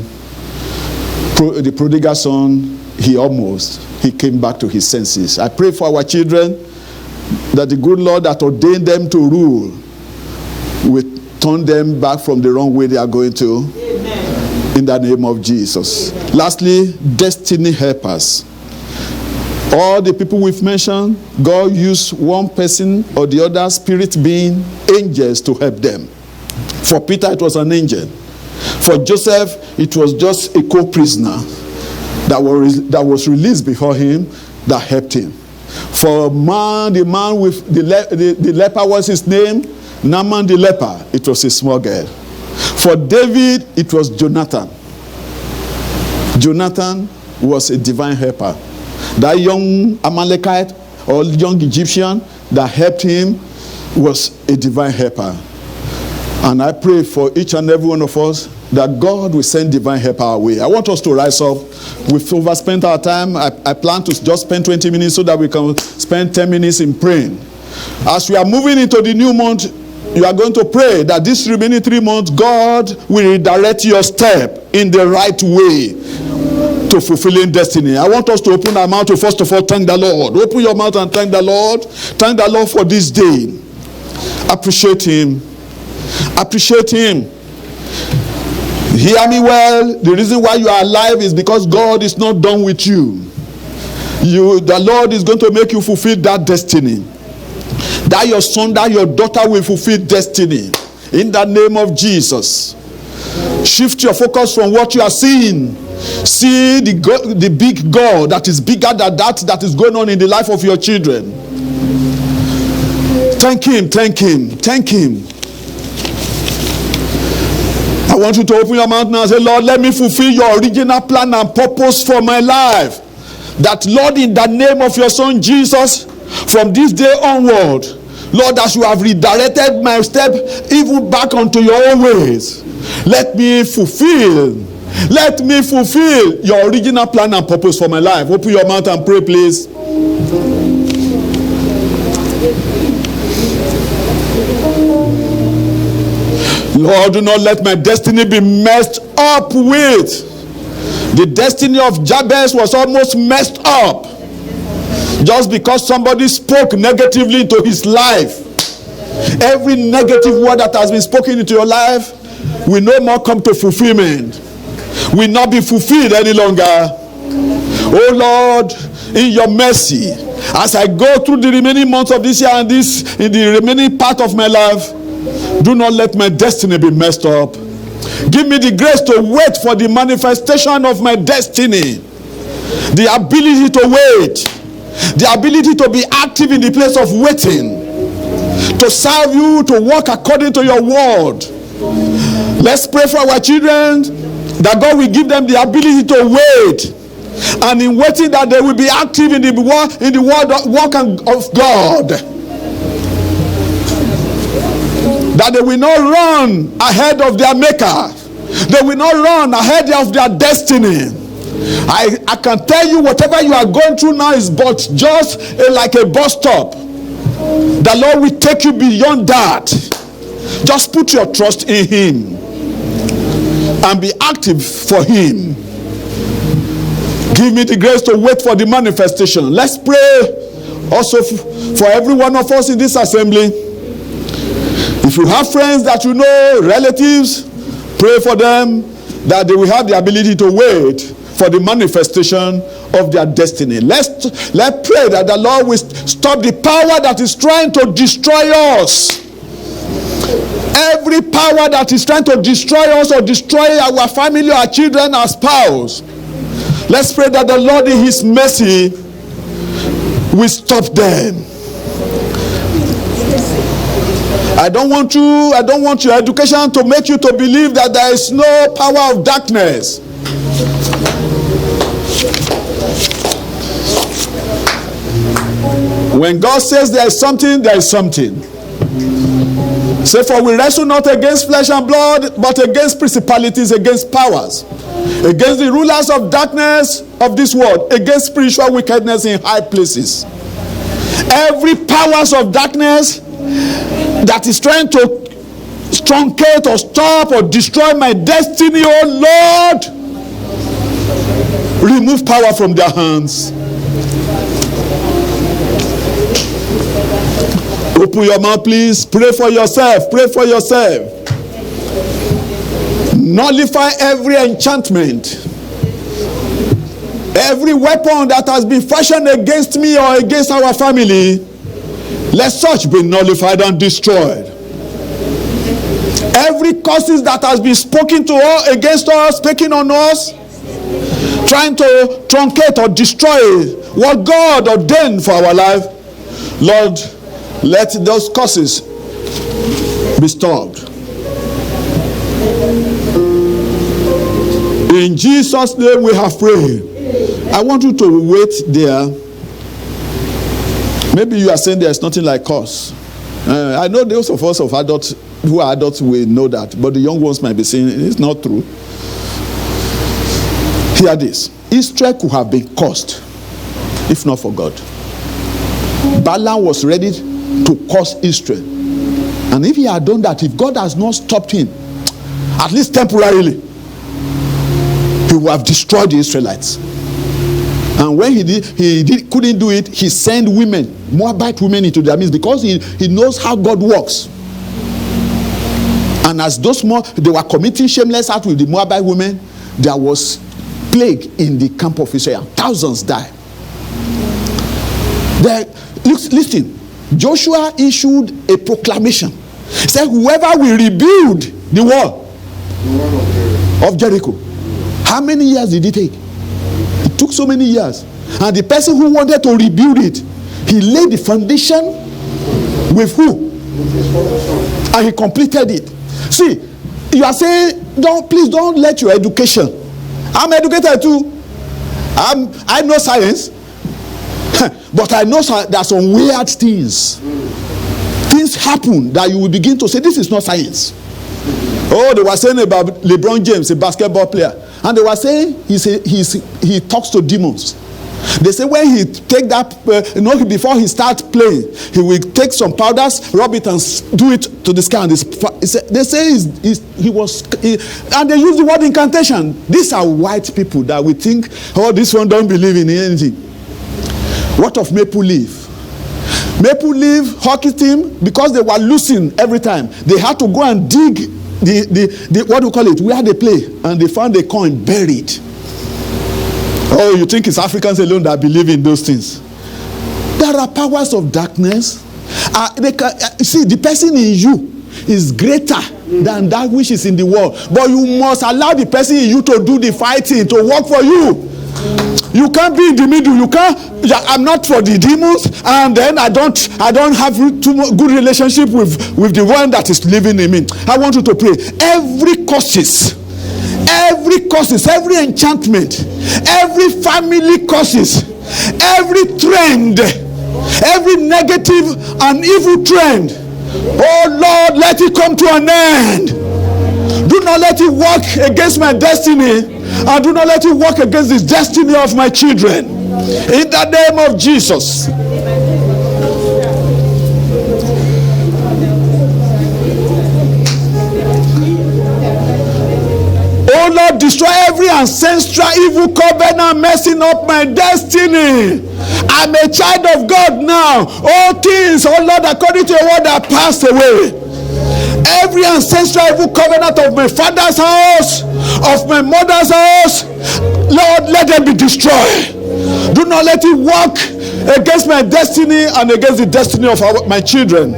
the prodigal son, he came back to his senses. I pray for our children that the good Lord that ordained them to rule will turn them back from the wrong way they are going to. Amen. In the name of Jesus. Amen. Lastly, destiny helpers. All the people we've mentioned, God used one person or the other spirit being, angels, to help them. For Peter, it was an angel. For Joseph, it was just a co-prisoner that was released before him that helped him. For the man with the leper, was his name? Naaman the leper. It was a small girl. For David, it was Jonathan. Jonathan was a divine helper. That young Amalekite or young Egyptian that helped him was a divine helper. And I pray for each and every one of us that God will send divine help our way. I want us to rise up. We've overspent our time. I plan to just spend 20 minutes so that we can spend 10 minutes in praying. As we are moving into the new month, you are going to pray that this remaining 3 months, God will redirect your step in the right way to fulfilling destiny. I want us to open our mouth to first of all thank the Lord. Open your mouth and thank the Lord. Thank the Lord for this day. Appreciate Him. Appreciate Him. Hear me well. The reason why you are alive is because God is not done with you. The Lord is going to make you fulfill that destiny. That your son, that your daughter will fulfill destiny. In the name of Jesus. Shift your focus from what you are seeing. See the big God that is bigger than that is going on in the life of your children. Thank Him, thank Him, thank Him. I want you to open your mouth now and say, Lord, let me fulfill your original plan and purpose for my life. That, Lord, in the name of your Son Jesus, from this day onward, Lord, as you have redirected my step even back onto your own ways, let me fulfill your original plan and purpose for my life. Open your mouth and pray, please. Lord, do not let my destiny be messed up with. The destiny of Jabez was almost messed up just because somebody spoke negatively into his life. Every negative word that has been spoken into your life will no more come to fulfillment, will not be fulfilled any longer. Oh Lord, in your mercy, as I go through the remaining months of this year and in the remaining part of my life, do not let my destiny be messed up. Give me the grace to wait for the manifestation of my destiny. The ability to wait. The ability to be active in the place of waiting. To serve you, to walk according to your word. Let's pray for our children that God will give them the ability to wait. And in waiting that they will be active in the work of God. That they will not run ahead of their maker. They will not run ahead of their destiny. I can tell you, whatever you are going through now is but just like a bus stop. The Lord will take you beyond that. Just put your trust in Him and be active for Him. Give me the grace to wait for the manifestation. Let's pray also for every one of us in this assembly. If you have friends that you know, relatives, pray for them that they will have the ability to wait for the manifestation of their destiny. Let's pray that the Lord will stop the power that is trying to destroy us. Every power that is trying to destroy us or destroy our family, our children, our spouse. Let's pray that the Lord in His mercy will stop them. I don't want your education to make you to believe that there is no power of darkness. When God says there is something, there is something. Say, for we wrestle not against flesh and blood, but against principalities, against powers, against the rulers of darkness of this world, against spiritual wickedness in high places. Every powers of darkness that is trying to truncate or stop or destroy my destiny, oh Lord, remove power from their hands. Open your mouth, please. Pray for yourself. Pray for yourself. Nullify every enchantment, every weapon that has been fashioned against me or against our family. Let such be nullified and destroyed. Every curses that has been spoken to us, against us, speaking on us, trying to truncate or destroy what God ordained for our life, Lord, let those curses be stopped. In Jesus' name we have prayed. I want you to wait there. Maybe you are saying there is nothing like curse. I know those of us who are adults will know that, but the young ones might be saying it's not true. Hear this. Israel could have been cursed if not for God. Balaam was ready to curse Israel. And if he had done that, if God has not stopped him, at least temporarily, he would have destroyed the Israelites. And when he couldn't do it, he sent women, Moabite women, into their midst because he knows how God works. And as they were committing shameless acts with the Moabite women, there was plague in the camp of Israel. Thousands died. Listen, Joshua issued a proclamation. He said, whoever will rebuild the wall of Jericho. How many years did it take? It took so many years. And the person who wanted to rebuild it, he laid the foundation with who? And he completed it. See, you are saying, please don't let your education. I'm educated too. I know science. But I know there are some weird things. Things happen that you will begin to say, this is not science. Oh, they were saying about LeBron James, a basketball player. And they were saying he talks to demons. They say when he take that, before he starts playing, he will take some powders, rub it and do it to the sky. And they say and they use the word incantation. These are white people that we think, oh, this one don't believe in anything. What of Maple Leaf? Maple Leaf hockey team, because they were losing every time, they had to go and dig the what do you call it, where they play, and they found a coin buried. Oh, you think it's Africans alone that believe in those things? There are powers of darkness. See, the person in you is greater than that which is in the world, but you must allow the person in you to do the fighting, to work for you. You can't be in the middle. You can't. I'm not for the demons, and then I don't have too good relationship with the one that is living in me. I want you to pray. Every curses, every enchantment, every family curses, every trend, every negative and evil trend Oh Lord, let it come to an end. Do not let it work against my destiny, and do not let it work against the destiny of my children. In the name of Jesus. Oh Lord, destroy every ancestral evil covenant messing up my destiny. I'm a child of God now. All things, oh Lord, according to your word, are passed away. Every ancestral evil covenant of my father's house, of my mother's house, Lord, let them be destroyed. Do not let it work against my destiny and against the destiny of my children.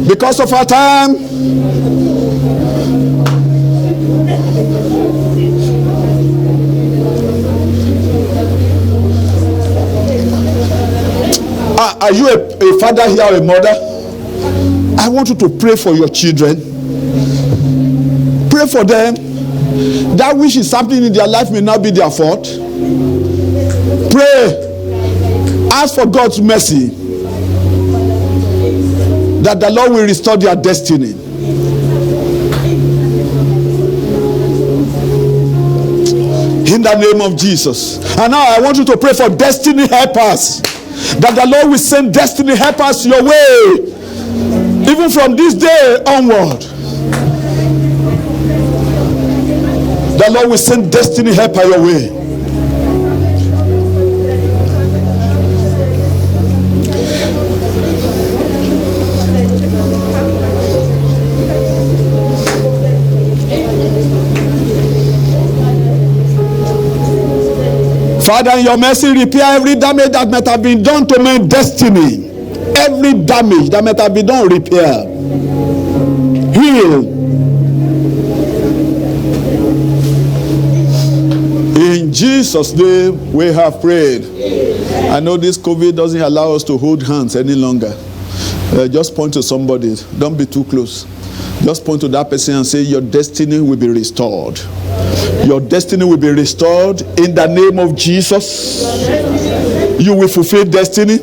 Because of our time, are you a father here or a mother? I want you to pray for your children. Pray for them. That which is happening in their life may not be their fault. Pray. Ask for God's mercy, that the Lord will restore their destiny. In the name of Jesus. And now I want you to pray for destiny helpers, that the Lord will send destiny helpers your way, even from this day onward. The Lord will send destiny helper your way. Father, in your mercy, repair every damage that might have been done to my destiny. Every damage that might have been done, repair. Heal. In Jesus' name, we have prayed. I know this COVID doesn't allow us to hold hands any longer. Just point to somebody. Don't be too close. Just point to that person and say, your destiny will be restored. Your destiny will be restored in the name of Jesus. You will fulfill destiny.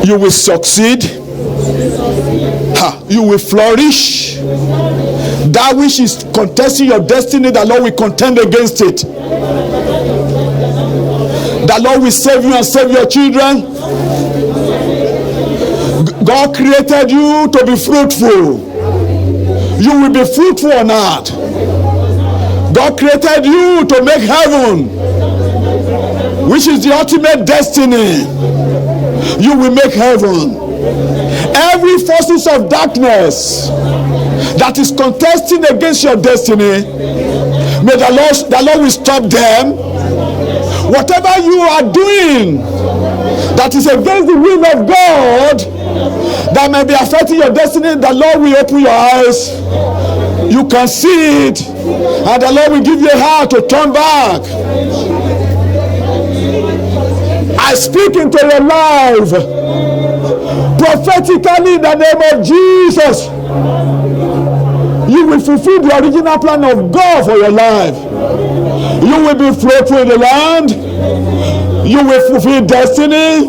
You will succeed. You will flourish. That which is contesting your destiny, the Lord will contend against it. The Lord will save you and save your children. God created you to be fruitful. You will be fruitful on earth. God created you to make heaven, which is the ultimate destiny. You will make heaven. Every forces of darkness that is contesting against your destiny, may the Lord will stop them. Whatever you are doing that is against the will of God, that may be affecting your destiny, the Lord will open your eyes. You can see it, and the Lord will give you a heart to turn back. I speak into your life prophetically in the name of Jesus. You will fulfill the original plan of God for your life. You will be fruitful in the land. You will fulfill destiny.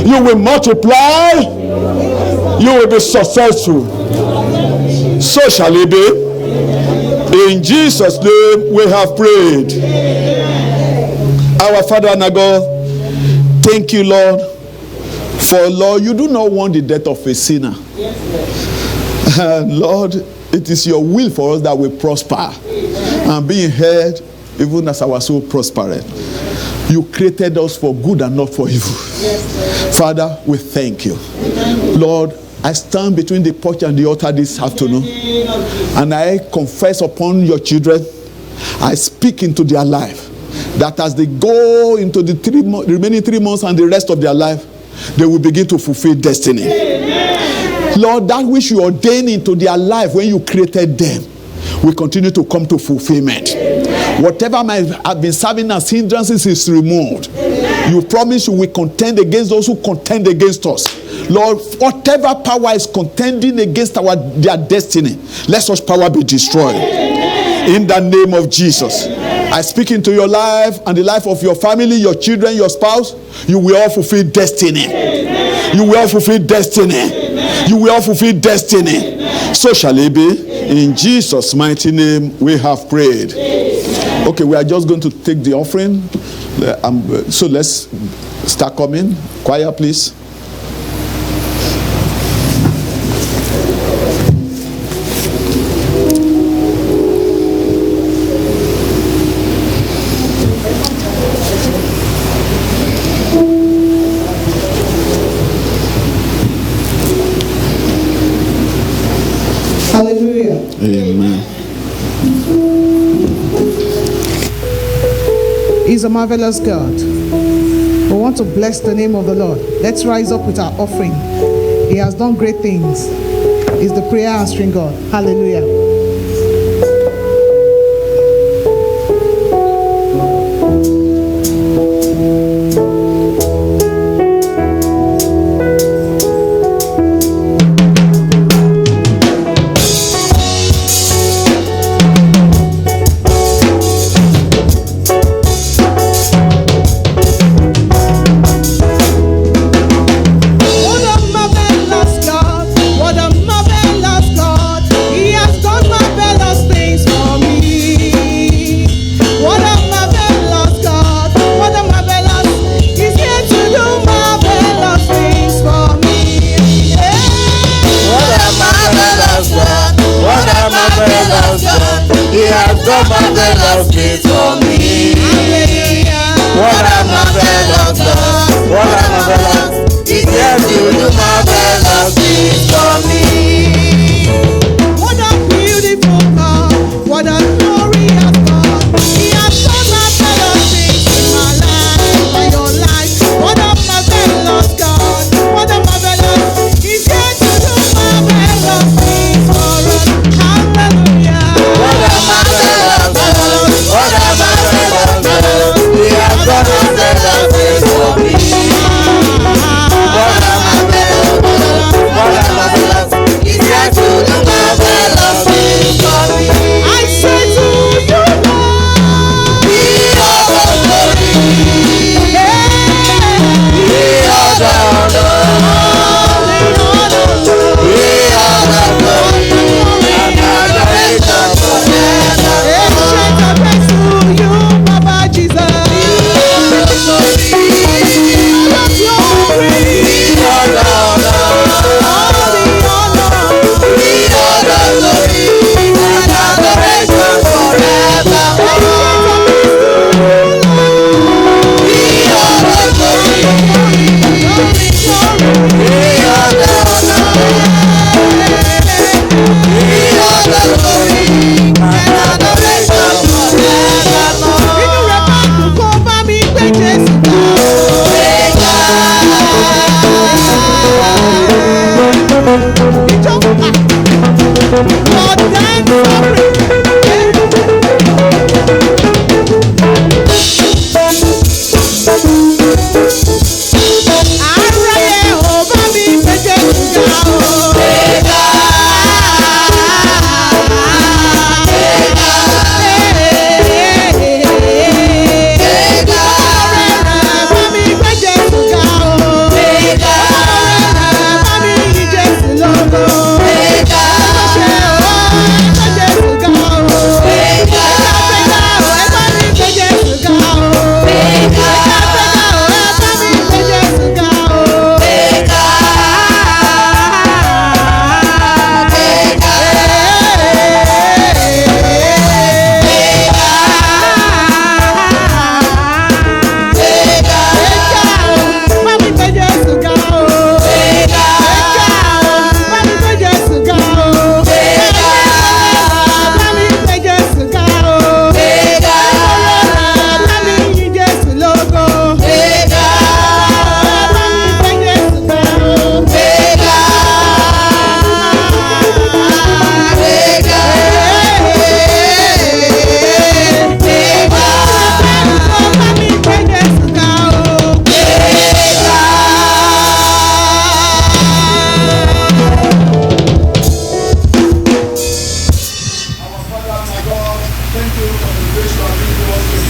You will multiply. You will be successful. So shall it be. In Jesus' name we have prayed. Our Father and our God, thank you, Lord, for, Lord, you do not want the death of a sinner. Lord, it is your will for us that we prosper and be in health, even as our soul prospereth. You created us for good and not for evil. Father, we thank you. Lord, I stand between the porch and the altar this afternoon, and I confess upon your children, I speak into their life, that as they go into the remaining 3 months and the rest of their life, they will begin to fulfill destiny. Lord, that which you ordained into their life when you created them will continue to come to fulfillment. Whatever might have been serving as hindrances is removed. You promise you will contend against those who contend against us. Lord, whatever power is contending against their destiny, let such power be destroyed. In the name of Jesus. I speak into your life and the life of your family, your children, your spouse. You will all fulfill destiny. You will all fulfill destiny. You will all fulfill destiny. So shall it be. In Jesus' mighty name we have prayed. Okay, we are just going to take the offering. So let's start coming. Choir, please. Hallelujah. Amen. He's a marvelous God. We want to bless the name of the Lord. Let's rise up with our offering. He has done great things. He's the prayer answering God. Hallelujah. What a marvelous God. What a marvelous God. He has done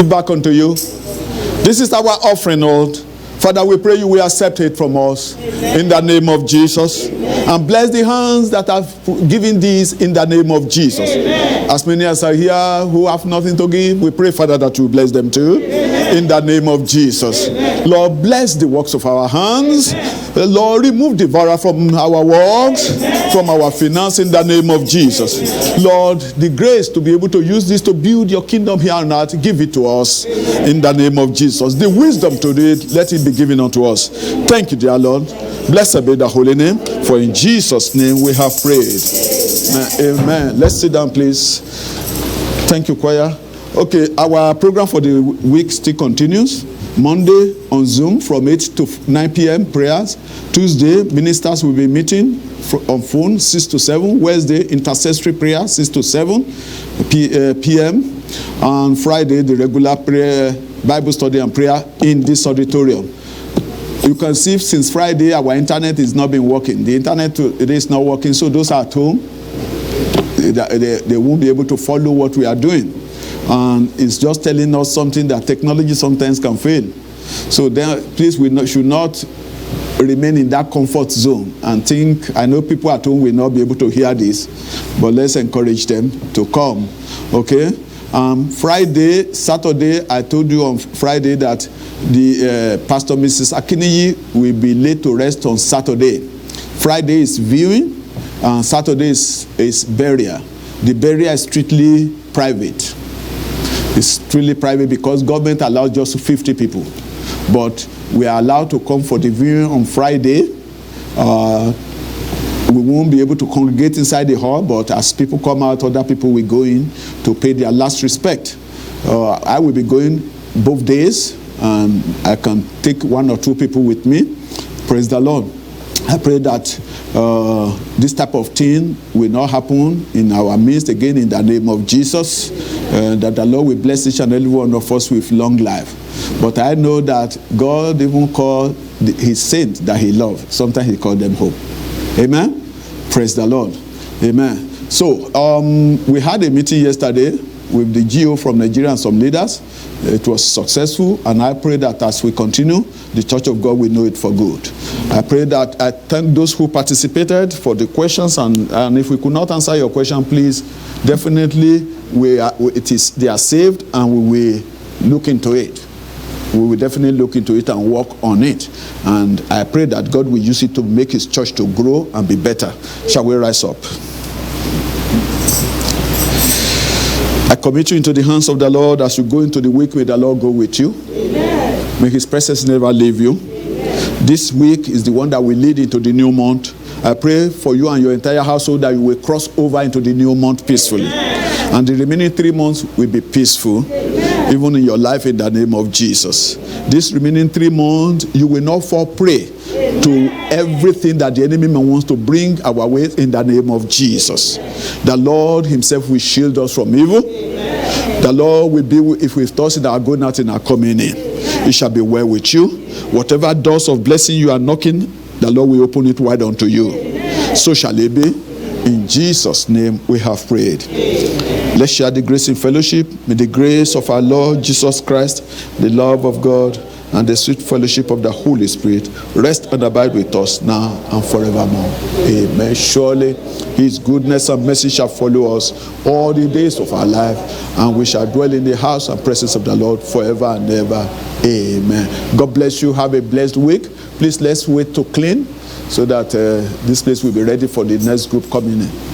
Give back unto you. This is our offering, Lord. Father, we pray you will accept it from us in the name of Jesus. And bless the hands that have given these in the name of Jesus. As many as are here who have nothing to give, we pray, Father, that you bless them too in the name of Jesus. Lord, bless the works of our hands. Lord, remove the devourer from our works, from our finance in the name of Jesus. Lord, the grace to be able to use this to build your kingdom here on earth, give it to us in the name of Jesus. The wisdom to do it, let it be given unto us. Thank you, dear Lord. Blessed be the holy name, for in Jesus' name we have prayed. Amen. Let's sit down, please. Thank you, choir. Okay, our program for the week still continues. Monday on Zoom from 8 to 9 p.m. prayers. Tuesday, ministers will be meeting on phone 6 to 7. Wednesday, intercessory prayer 6 to 7 p.m. On Friday, the regular prayer, Bible study and prayer in this auditorium. You can see since Friday, our internet is not been working. The internet today is not working, so those at home, they won't be able to follow what we are doing. And it's just telling us something that technology sometimes can fail. So then, please, should not remain in that comfort zone and think, I know people at home will not be able to hear this, but let's encourage them to come. Okay? Friday, Saturday, I told you on Friday that the Pastor Mrs. Akiniyi will be laid to rest on Saturday. Friday is viewing, and Saturday is burial. The burial is strictly private. It's truly private because government allows just 50 people. But we are allowed to come for the viewing on Friday. We won't be able to congregate inside the hall, but as people come out, other people will go in to pay their last respect. I will be going both days, and I can take 1 or 2 people with me. Praise the Lord. I pray that this type of thing will not happen in our midst again in the name of Jesus. That the Lord will bless each and every one of us with long life. But I know that God even called his saints that he loved. Sometimes he called them hope. Amen? Praise the Lord. Amen. So, we had a meeting yesterday with the GO from Nigeria and some leaders. It was successful, and I pray that as we continue, the Church of God will know it for good. I pray that I thank those who participated for the questions, and if we could not answer your question, please, definitely they are saved, and we will look into it. We will definitely look into it and work on it. And I pray that God will use it to make his church to grow and be better. Shall we rise up? I commit you into the hands of the Lord. As you go into the week, may the Lord go with you. Amen. May his presence never leave you. Amen. This week is the one that will lead into the new month. I pray for you and your entire household that you will cross over into the new month peacefully. Amen. And the remaining 3 months will be peaceful. Amen. Even in your life, in the name of Jesus. This remaining 3 months, you will not fall prey to everything that the enemy wants to bring our way in the name of Jesus. The Lord himself will shield us from evil. The Lord will be if we thought in our going out and our coming in. It shall be well with you. Whatever doors of blessing you are knocking, the Lord will open it wide unto you. So shall it be. In Jesus' name we have prayed. Let's share the grace in fellowship. May the grace of our Lord Jesus Christ, the love of God, and the sweet fellowship of the Holy Spirit rest and abide with us now and forevermore. Amen. Surely his goodness and mercy shall follow us all the days of our life, and we shall dwell in the house and presence of the Lord forever and ever. Amen. God bless you. Have a blessed week. Please, let's wait to clean so that this place will be ready for the next group coming in.